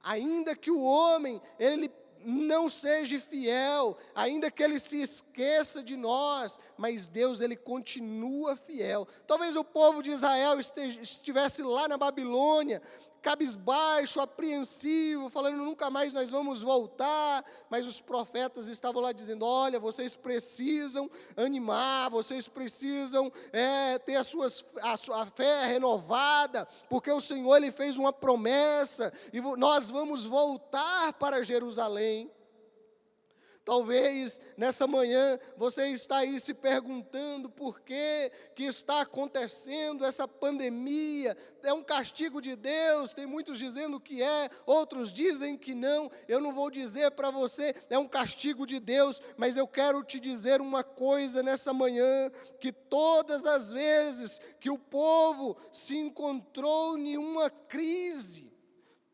Ainda que o homem, ele não seja fiel, ainda que ele se esqueça de nós, mas Deus, Ele continua fiel. Talvez o povo de Israel estivesse lá na Babilônia, cabisbaixo, apreensivo, falando, nunca mais nós vamos voltar, mas os profetas estavam lá dizendo, olha, vocês precisam animar, vocês precisam ter a sua fé renovada, porque o Senhor, Ele fez uma promessa, e nós vamos voltar para Jerusalém. Talvez nessa manhã você está aí se perguntando por que está acontecendo essa pandemia. É um castigo de Deus, tem muitos dizendo que é, outros dizem que não. Eu não vou dizer para você, é um castigo de Deus, mas eu quero te dizer uma coisa nessa manhã, que todas as vezes que o povo se encontrou em uma crise,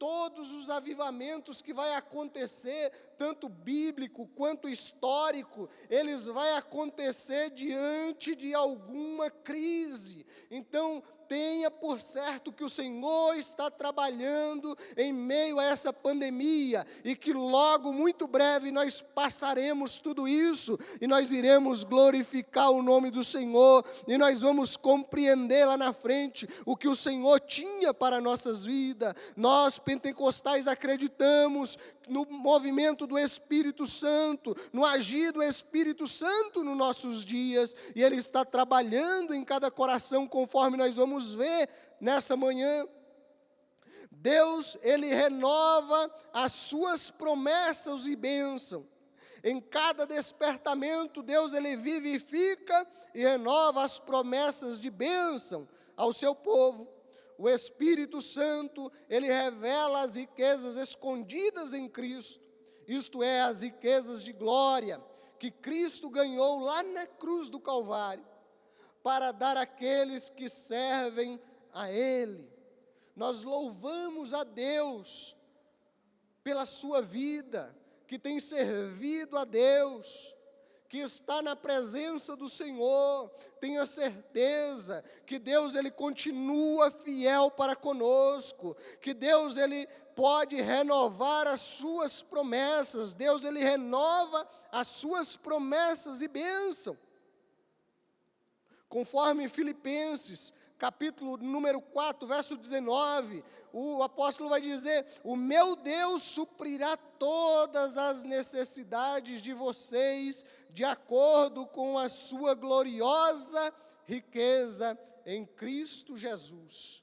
todos os avivamentos que vai acontecer, tanto bíblico quanto histórico, eles vão acontecer diante de alguma crise. Então, tenha por certo que o Senhor está trabalhando em meio a essa pandemia, e que logo, muito breve, nós passaremos tudo isso, e nós iremos glorificar o nome do Senhor, e nós vamos compreender lá na frente o que o Senhor tinha para nossas vidas. Nós, pentecostais, acreditamos no movimento do Espírito Santo, no agir do Espírito Santo nos nossos dias, e Ele está trabalhando em cada coração, conforme nós vamos ver nessa manhã. Deus, Ele renova as suas promessas e bênçãos. Em cada despertamento, Deus, Ele vivifica e renova as promessas de bênção ao seu povo. O Espírito Santo, Ele revela as riquezas escondidas em Cristo, isto é, as riquezas de glória, que Cristo ganhou lá na cruz do Calvário, para dar àqueles que servem a Ele. Nós louvamos a Deus pela sua vida, que tem servido a Deus, que está na presença do Senhor. Tenha certeza que Deus, Ele continua fiel para conosco, que Deus, Ele pode renovar as suas promessas. Deus, Ele renova as suas promessas e bênção. Conforme Filipenses, capítulo número 4, verso 19, o apóstolo vai dizer, o meu Deus suprirá todas as necessidades de vocês, de acordo com a sua gloriosa riqueza em Cristo Jesus.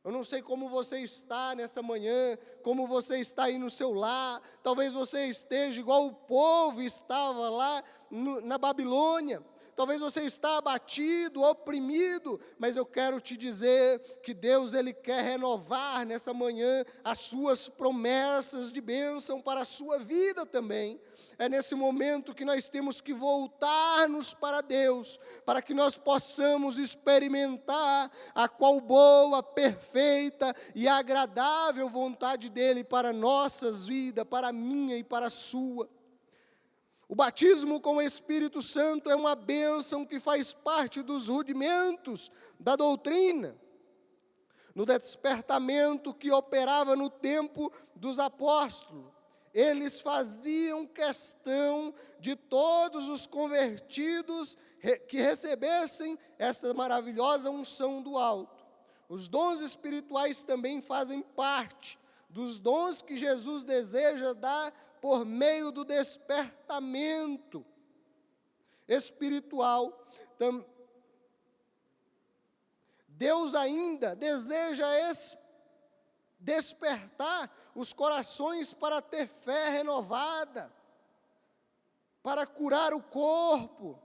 Eu não sei como você está nessa manhã, como você está aí no seu lar, talvez você esteja igual o povo estava lá na Babilônia. Talvez você está abatido, oprimido, mas eu quero te dizer que Deus, Ele quer renovar nessa manhã as suas promessas de bênção para a sua vida também. É nesse momento que nós temos que voltar-nos para Deus, para que nós possamos experimentar a qual boa, perfeita e agradável vontade dEle para nossas vidas, para a minha e para a sua. O batismo com o Espírito Santo é uma bênção que faz parte dos rudimentos da doutrina. No despertamento que operava no tempo dos apóstolos, eles faziam questão de todos os convertidos que recebessem essa maravilhosa unção do alto. Os dons espirituais também fazem parte dos dons que Jesus deseja dar por meio do despertamento espiritual. Deus ainda deseja despertar os corações para ter fé renovada, para curar o corpo.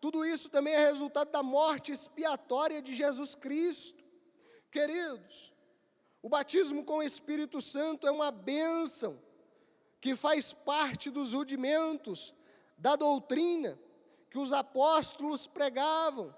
Tudo isso também é resultado da morte expiatória de Jesus Cristo. Queridos, o batismo com o Espírito Santo é uma bênção que faz parte dos rudimentos da doutrina que os apóstolos pregavam.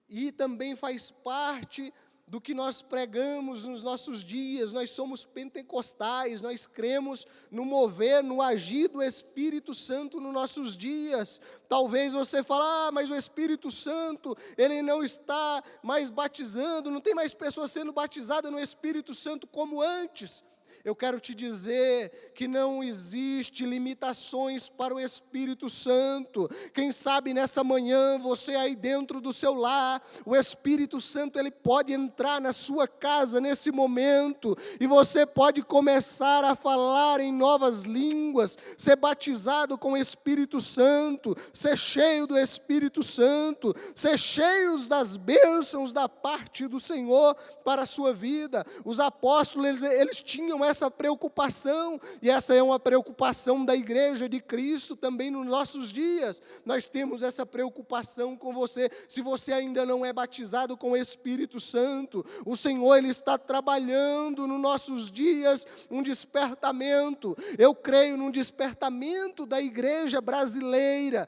E também faz parte do que nós pregamos nos nossos dias. Nós somos pentecostais, nós cremos no mover, no agir do Espírito Santo nos nossos dias. Talvez você fale, mas o Espírito Santo, ele não está mais batizando, não tem mais pessoas sendo batizadas no Espírito Santo como antes. Eu quero te dizer que não existe limitações para o Espírito Santo. Quem sabe nessa manhã, você aí dentro do seu lar, o Espírito Santo ele pode entrar na sua casa nesse momento, e você pode começar a falar em novas línguas, ser batizado com o Espírito Santo, ser cheio do Espírito Santo, ser cheios das bênçãos da parte do Senhor para a sua vida. Os apóstolos, eles tinham essa preocupação, e essa é uma preocupação da igreja de Cristo também nos nossos dias. Nós temos essa preocupação com você. Se você ainda não é batizado com o Espírito Santo, o Senhor ele está trabalhando nos nossos dias um despertamento. Eu creio num despertamento da igreja brasileira,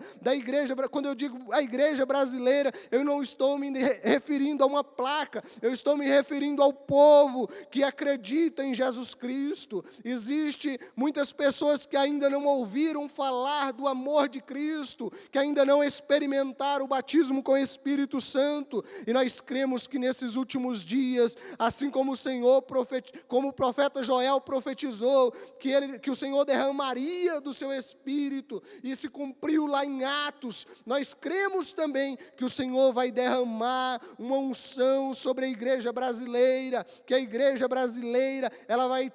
quando eu digo a igreja brasileira, eu não estou me referindo a uma placa, eu estou me referindo ao povo que acredita em Jesus Cristo. Existe muitas pessoas que ainda não ouviram falar do amor de Cristo, que ainda não experimentaram o batismo com o Espírito Santo, e nós cremos que nesses últimos dias, assim como como o profeta Joel profetizou, que o Senhor derramaria do seu Espírito, e se cumpriu lá em Atos, nós cremos também que o Senhor vai derramar uma unção sobre a igreja brasileira, que a igreja brasileira, ela vai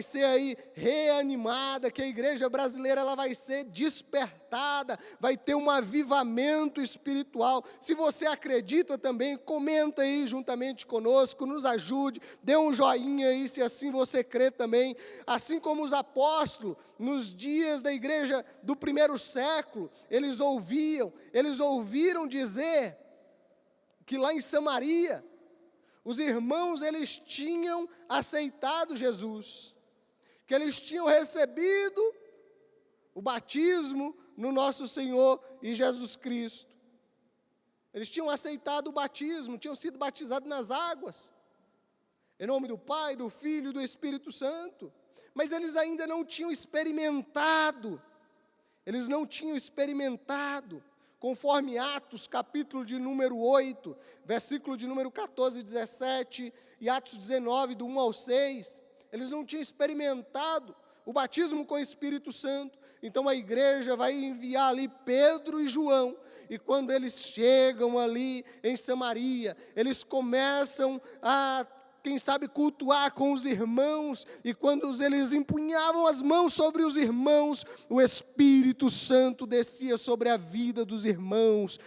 ser aí reanimada, que a igreja brasileira ela vai ser despertada, vai ter um avivamento espiritual. Se você acredita também, comenta aí juntamente conosco, nos ajude, dê um joinha aí se assim você crê também. Assim como os apóstolos, nos dias da igreja do primeiro século, eles ouviram dizer que lá em Samaria, os irmãos, eles tinham aceitado Jesus, que eles tinham recebido o batismo no nosso Senhor e Jesus Cristo. Eles tinham aceitado o batismo, tinham sido batizados nas águas, em nome do Pai, do Filho e do Espírito Santo, mas eles ainda não tinham experimentado, conforme Atos, capítulo de número 8, versículo de número 14 e 17, e Atos 19, do 1 ao 6, eles não tinham experimentado o batismo com o Espírito Santo. Então a igreja vai enviar ali Pedro e João, e quando eles chegam ali em Samaria, eles começam a, quem sabe, cultuar com os irmãos, e quando eles empunhavam as mãos sobre os irmãos, o Espírito Santo descia sobre a vida dos irmãos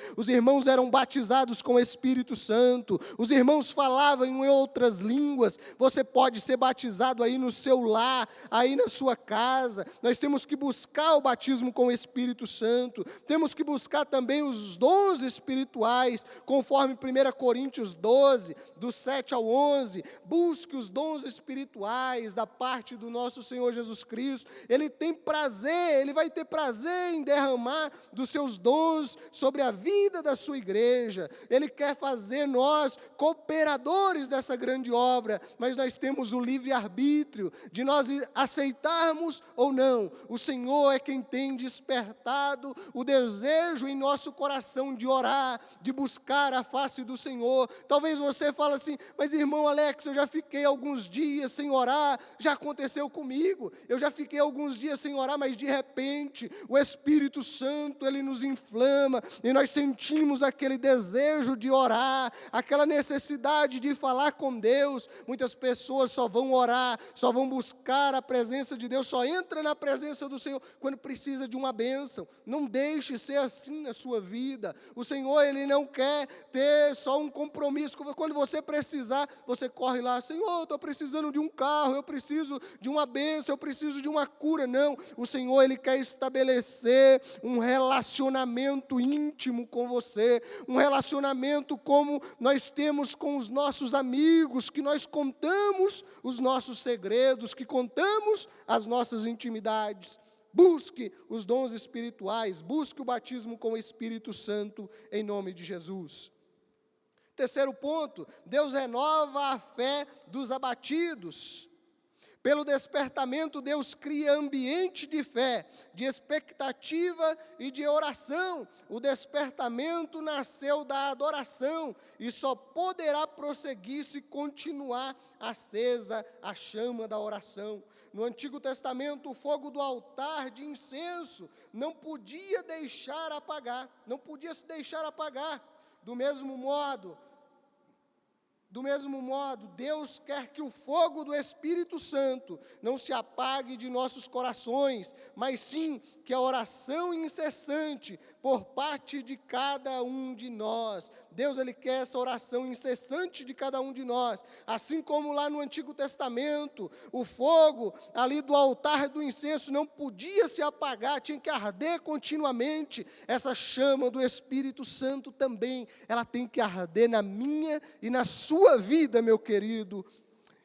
eram batizados com o Espírito Santo, os irmãos falavam em outras línguas. Você pode ser batizado aí no seu lar, aí na sua casa. Nós temos que buscar o batismo com o Espírito Santo, temos que buscar também os dons espirituais, conforme 1 Coríntios 12, do 7 ao 11, busque os dons espirituais da parte do nosso Senhor Jesus Cristo. Ele tem prazer, Ele vai ter prazer em derramar dos seus dons sobre a vida da sua igreja. Ele quer fazer nós cooperadores dessa grande obra, mas nós temos o livre-arbítrio de nós aceitarmos ou não. O Senhor é quem tem despertado o desejo em nosso coração de orar, de buscar a face do Senhor. Talvez você fale assim, mas irmão Alex, eu já fiquei alguns dias sem orar, já aconteceu comigo, eu já fiquei alguns dias sem orar, mas de repente o Espírito Santo, Ele nos inflama, e nós sentimos aquele desejo de orar, aquela necessidade de falar com Deus. Muitas pessoas só vão orar, só vão buscar a presença de Deus, só entra na presença do Senhor quando precisa de uma bênção. Não deixe ser assim na sua vida. O Senhor, Ele não quer ter só um compromisso. Quando você precisar, você corre lá, Senhor, eu estou precisando de um carro, eu preciso de uma bênção, eu preciso de uma cura. Não, o Senhor, Ele quer estabelecer um relacionamento íntimo com você, um relacionamento como nós temos com os nossos amigos, que nós contamos os nossos segredos, que contamos as nossas intimidades. Busque os dons espirituais, busque o batismo com o Espírito Santo, em nome de Jesus. Terceiro ponto, Deus renova a fé dos abatidos. Pelo despertamento, Deus cria ambiente de fé, de expectativa e de oração. O despertamento nasceu da adoração e só poderá prosseguir se continuar acesa a chama da oração. No Antigo Testamento, o fogo do altar de incenso não podia deixar apagar, não podia se deixar apagar. Do mesmo modo, Deus quer que o fogo do Espírito Santo não se apague de nossos corações, mas sim que a oração incessante por parte de cada um de nós. Deus, Ele quer essa oração incessante de cada um de nós. Assim como lá no Antigo Testamento, o fogo ali do altar do incenso não podia se apagar, tinha que arder continuamente. Essa chama do Espírito Santo também, ela tem que arder na minha e na sua vida, meu querido.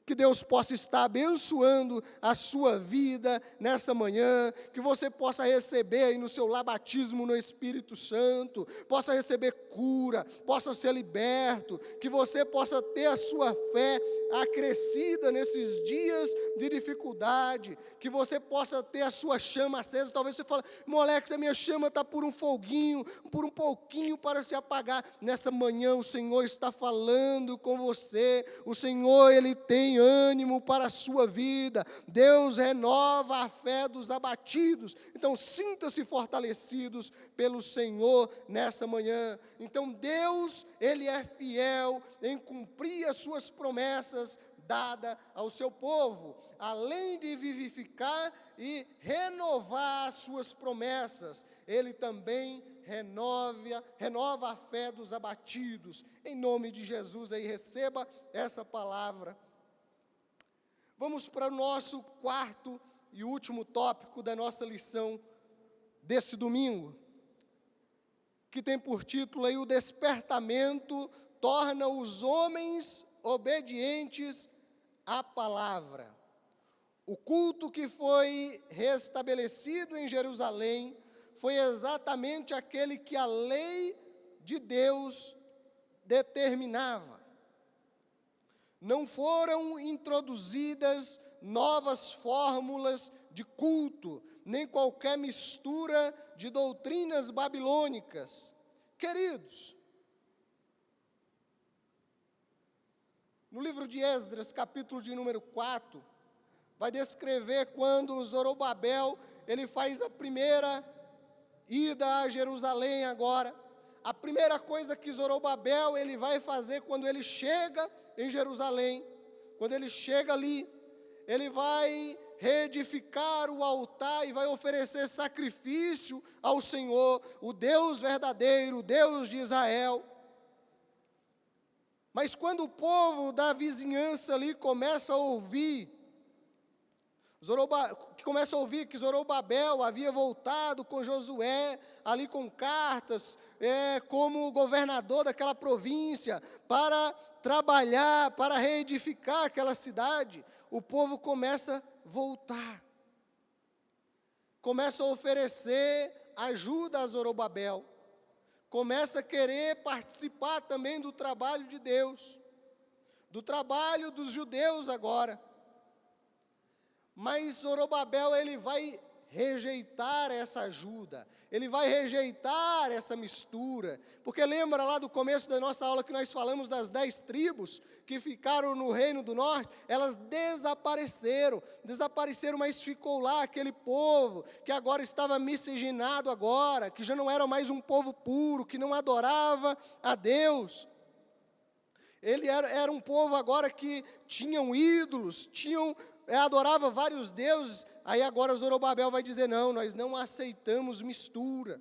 Que Deus possa estar abençoando a sua vida nessa manhã, que você possa receber aí no seu batismo no Espírito Santo, possa receber cura, possa ser liberto, que você possa ter a sua fé acrescida nesses dias de dificuldade, que você possa ter a sua chama acesa. Talvez você fale, irmão Alex, a minha chama está por um foguinho, por um pouquinho para se apagar. Nessa manhã o Senhor está falando com você, o Senhor, Ele tem ânimo para a sua vida. Deus renova a fé dos abatidos. Então sinta-se fortalecidos pelo Senhor nessa manhã. Então Deus, Ele é fiel em cumprir as suas promessas dada ao seu povo, além de vivificar e renovar as suas promessas, Ele também renova a fé dos abatidos. Em nome de Jesus, aí receba essa palavra. Vamos para o nosso quarto e último tópico da nossa lição desse domingo, que tem por título aí, o despertamento torna os homens obedientes à palavra. O culto que foi restabelecido em Jerusalém foi exatamente aquele que a lei de Deus determinava. Não foram introduzidas novas fórmulas de culto, nem qualquer mistura de doutrinas babilônicas. Queridos, no livro de Esdras, capítulo de número 4, vai descrever quando Zorobabel, ele faz a primeira ida a Jerusalém agora. A primeira coisa que Zorobabel, ele vai fazer quando ele chega em Jerusalém, quando ele chega ali, ele vai reedificar o altar e vai oferecer sacrifício ao Senhor, o Deus verdadeiro, o Deus de Israel. Mas quando o povo da vizinhança ali começa a ouvir que começa a ouvir que Zorobabel havia voltado com Josué, ali com cartas, como governador daquela província, para trabalhar, para reedificar aquela cidade, o povo começa a voltar. Começa a oferecer ajuda a Zorobabel. Começa a querer participar também do trabalho de Deus, do trabalho dos judeus agora. Mas Zorobabel, ele vai rejeitar essa ajuda, ele vai rejeitar essa mistura, porque lembra lá do começo da nossa aula que nós falamos das 10 tribos que ficaram no Reino do Norte? Elas desapareceram, mas ficou lá aquele povo que agora estava miscigenado agora, que já não era mais um povo puro, que não adorava a Deus. Ele era um povo agora que tinham ídolos, adorava vários deuses. Aí agora Zorobabel vai dizer, não, nós não aceitamos mistura.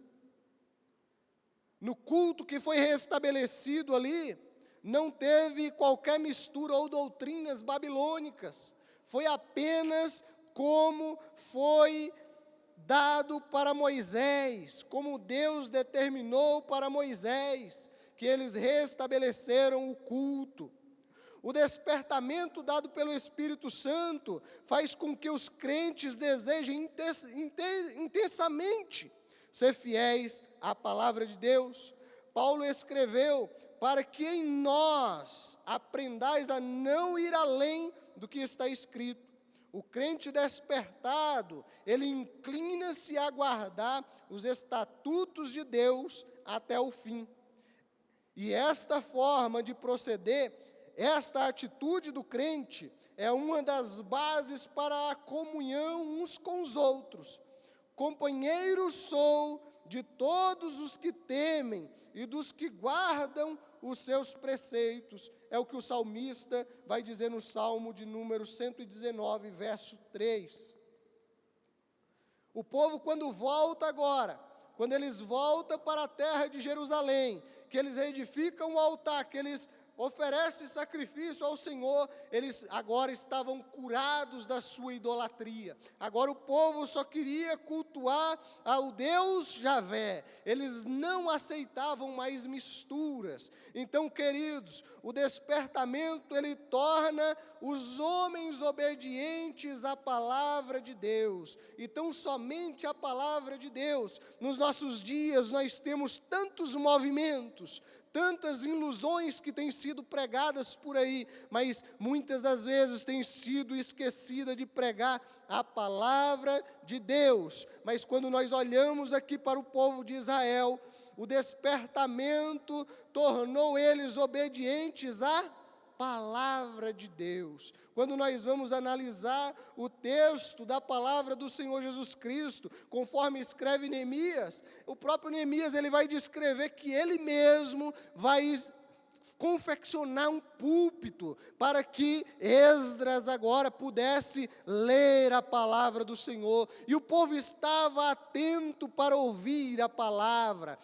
No culto que foi restabelecido ali, não teve qualquer mistura ou doutrinas babilônicas. Foi apenas como foi dado para Moisés, como Deus determinou para Moisés, que eles restabeleceram o culto. O despertamento dado pelo Espírito Santo faz com que os crentes desejem intensamente ser fiéis à palavra de Deus. Paulo escreveu, para que em nós aprendais a não ir além do que está escrito. O crente despertado, ele inclina-se a guardar os estatutos de Deus até o fim. E esta forma de proceder, esta atitude do crente é uma das bases para a comunhão uns com os outros. Companheiro sou de todos os que temem e dos que guardam os seus preceitos. É o que o salmista vai dizer no Salmo de número 119, verso 3. O povo, quando volta agora, quando eles voltam para a terra de Jerusalém, que eles edificam o altar, que eles oferecem sacrifício ao Senhor, eles agora estavam curados da sua idolatria. Agora o povo só queria cultuar ao Deus Javé, eles não aceitavam mais misturas. Então, queridos, o despertamento, ele torna os homens obedientes à palavra de Deus, então somente a palavra de Deus. Nos nossos dias nós temos tantos movimentos, tantas ilusões que têm sido pregadas por aí, mas muitas das vezes tem sido esquecida de pregar a palavra de Deus. Mas quando nós olhamos aqui para o povo de Israel, o despertamento tornou eles obedientes à palavra de Deus. Quando nós vamos analisar o texto da palavra do Senhor Jesus Cristo, conforme escreve Neemias, o próprio Neemias, ele vai descrever que ele mesmo vai confeccionar um púlpito para que Esdras agora pudesse ler a palavra do Senhor, e o povo estava atento para ouvir a palavra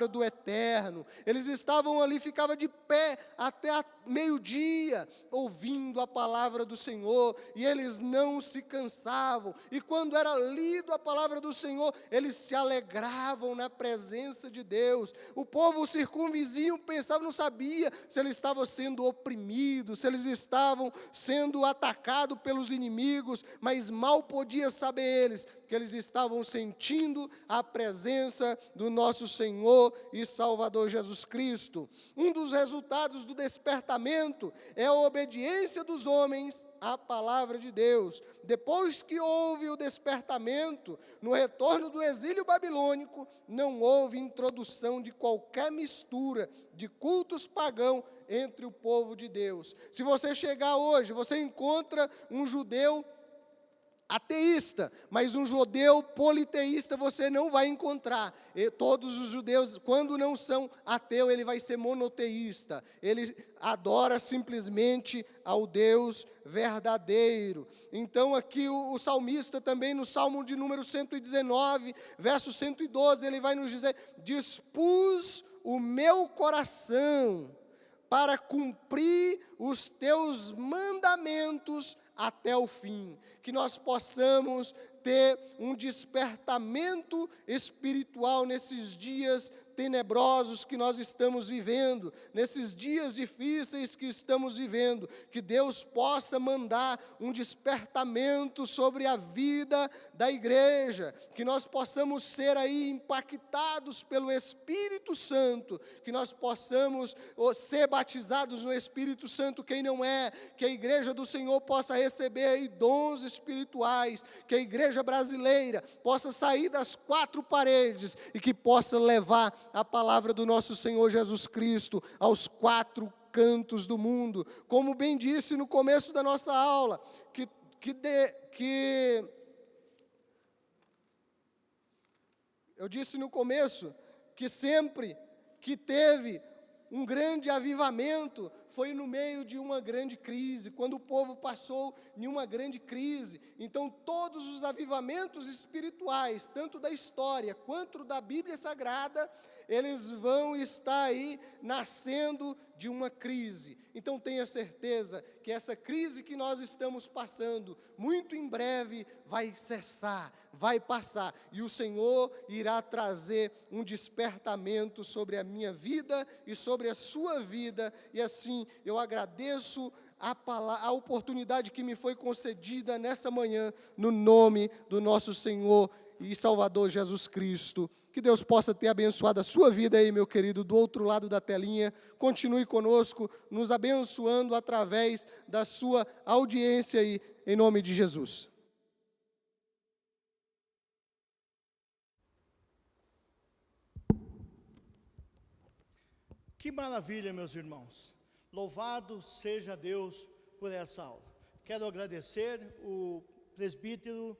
do Eterno. Eles estavam ali, ficavam de pé até meio-dia, ouvindo a palavra do Senhor, e eles não se cansavam, e quando era lido a palavra do Senhor, eles se alegravam na presença de Deus. O povo circunvizinho pensava, não sabia se eles estavam sendo oprimidos, se eles estavam sendo atacados pelos inimigos, mas mal podia saber eles que eles estavam sentindo a presença do nosso Senhor e Salvador Jesus Cristo. Um dos resultados do despertamento é a obediência dos homens à palavra de Deus. Depois que houve o despertamento, no retorno do exílio babilônico, não houve introdução de qualquer mistura de cultos pagãos entre o povo de Deus. Se você chegar hoje, você encontra um judeu ateísta, mas um judeu politeísta você não vai encontrar. E todos os judeus, quando não são ateu, ele vai ser monoteísta. Ele adora simplesmente ao Deus verdadeiro. Então aqui o salmista também, no Salmo de número 119, verso 112, ele vai nos dizer: dispus o meu coração para cumprir os teus mandamentos até o fim. Que nós possamos ter um despertamento espiritual nesses dias tenebrosos que nós estamos vivendo, nesses dias difíceis que estamos vivendo, que Deus possa mandar um despertamento sobre a vida da igreja, que nós possamos ser aí impactados pelo Espírito Santo, que nós possamos ser batizados no Espírito Santo, quem não é, que a igreja do Senhor possa receber aí dons espirituais, que a igreja brasileira possa sair das quatro paredes e que possa levar a palavra do nosso Senhor Jesus Cristo aos quatro cantos do mundo. Como bem disse no começo da nossa aula, eu disse no começo que sempre que teve um grande avivamento foi no meio de uma grande crise, quando o povo passou em uma grande crise. Então, todos os avivamentos espirituais, tanto da história quanto da Bíblia Sagrada, eles vão estar aí nascendo de uma crise. Então tenha certeza que essa crise que nós estamos passando, muito em breve vai cessar, vai passar. E o Senhor irá trazer um despertamento sobre a minha vida e sobre a sua vida. E assim eu agradeço a oportunidade que me foi concedida nessa manhã, no nome do nosso Senhor e Salvador Jesus Cristo. Que Deus possa ter abençoado a sua vida aí, meu querido, do outro lado da telinha. Continue conosco, nos abençoando através da sua audiência aí, em nome de Jesus. Que maravilha, meus irmãos. Louvado seja Deus por essa aula. Quero agradecer o presbítero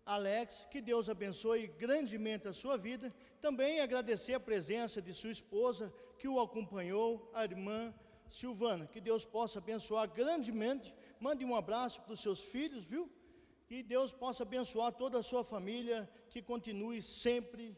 Alex, que Deus abençoe grandemente a sua vida. Também agradecer a presença de sua esposa, que o acompanhou, a irmã Silvana. Que Deus possa abençoar grandemente. Mande um abraço para os seus filhos, viu? Que Deus possa abençoar toda a sua família, que continue sempre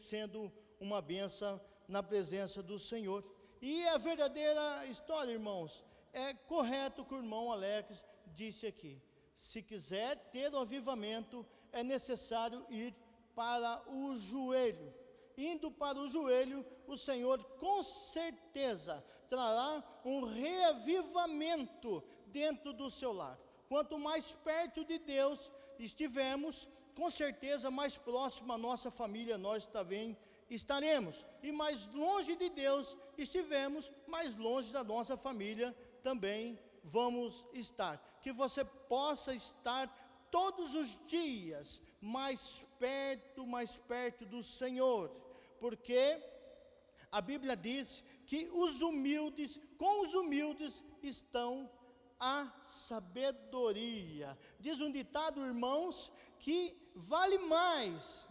sendo uma bênção na presença do Senhor. E a verdadeira história, irmãos, é correto o que o irmão Alex disse aqui. Se quiser ter o avivamento, é necessário ir para o joelho. Indo para o joelho, o Senhor com certeza trará um reavivamento dentro do seu lar. Quanto mais perto de Deus estivermos, com certeza mais próximo a nossa família nós também estaremos. E mais longe de Deus estivermos, mais longe da nossa família também vamos estar. Que você possa estar todos os dias mais perto do Senhor, porque a Bíblia diz que com os humildes estão a sabedoria. Diz um ditado, irmãos, que vale mais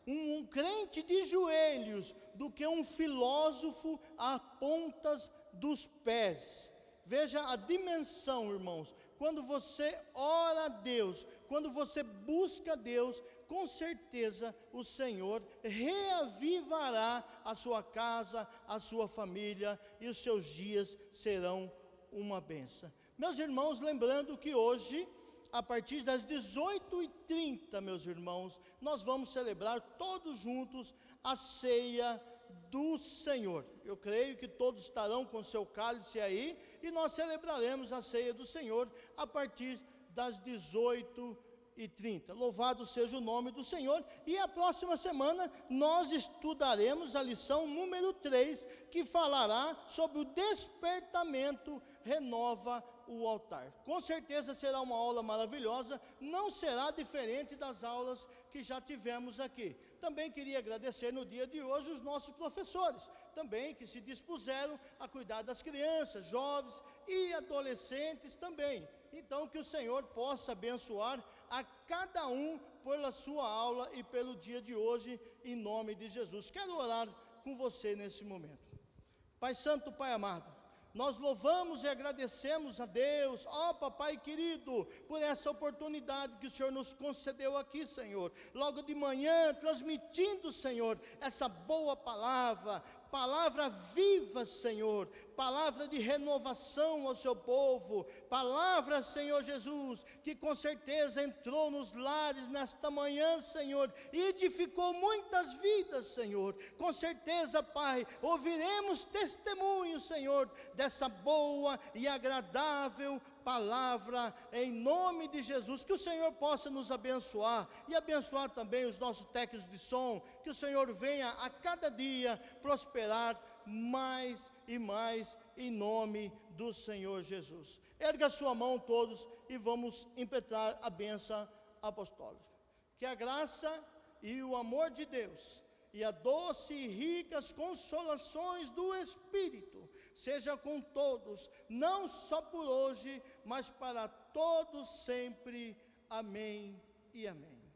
um crente de joelhos do que um filósofo a pontas dos pés. Veja a dimensão, irmãos. Quando você ora a Deus, quando você busca a Deus, com certeza o Senhor reavivará a sua casa, a sua família, e os seus dias serão uma bênção. Meus irmãos, lembrando que hoje, a partir das 18h30, meus irmãos, nós vamos celebrar todos juntos a ceia do Senhor. Eu creio que todos estarão com seu cálice aí, e nós celebraremos a ceia do Senhor a partir das 18h30. Louvado seja o nome do Senhor. E a próxima semana nós estudaremos a lição número 3, que falará sobre o despertamento renova o altar. Com certeza será uma aula maravilhosa, não será diferente das aulas que já tivemos aqui. Também queria agradecer no dia de hoje os nossos professores, também que se dispuseram a cuidar das crianças, jovens e adolescentes também. Então que o Senhor possa abençoar a cada um pela sua aula e pelo dia de hoje, em nome de Jesus. Quero orar com você nesse momento. Pai Santo, Pai amado, nós louvamos e agradecemos a Deus, ó Papai querido, por essa oportunidade que o Senhor nos concedeu aqui, Senhor. Logo de manhã, transmitindo, Senhor, essa boa palavra palavra viva, Senhor, palavra de renovação ao seu povo, palavra, Senhor Jesus, que com certeza entrou nos lares nesta manhã, Senhor, e edificou muitas vidas, Senhor. Com certeza, Pai, ouviremos testemunhos, Senhor, dessa boa e agradável palavra, em nome de Jesus. Que o Senhor possa nos abençoar e abençoar também os nossos técnicos de som, que o Senhor venha a cada dia prosperar mais e mais, em nome do Senhor Jesus. Erga a sua mão todos e vamos impetrar a bênção apostólica. Que a graça e o amor de Deus e a doce e ricas consolações do Espírito seja com todos, não só por hoje, mas para todos sempre. Amém e amém.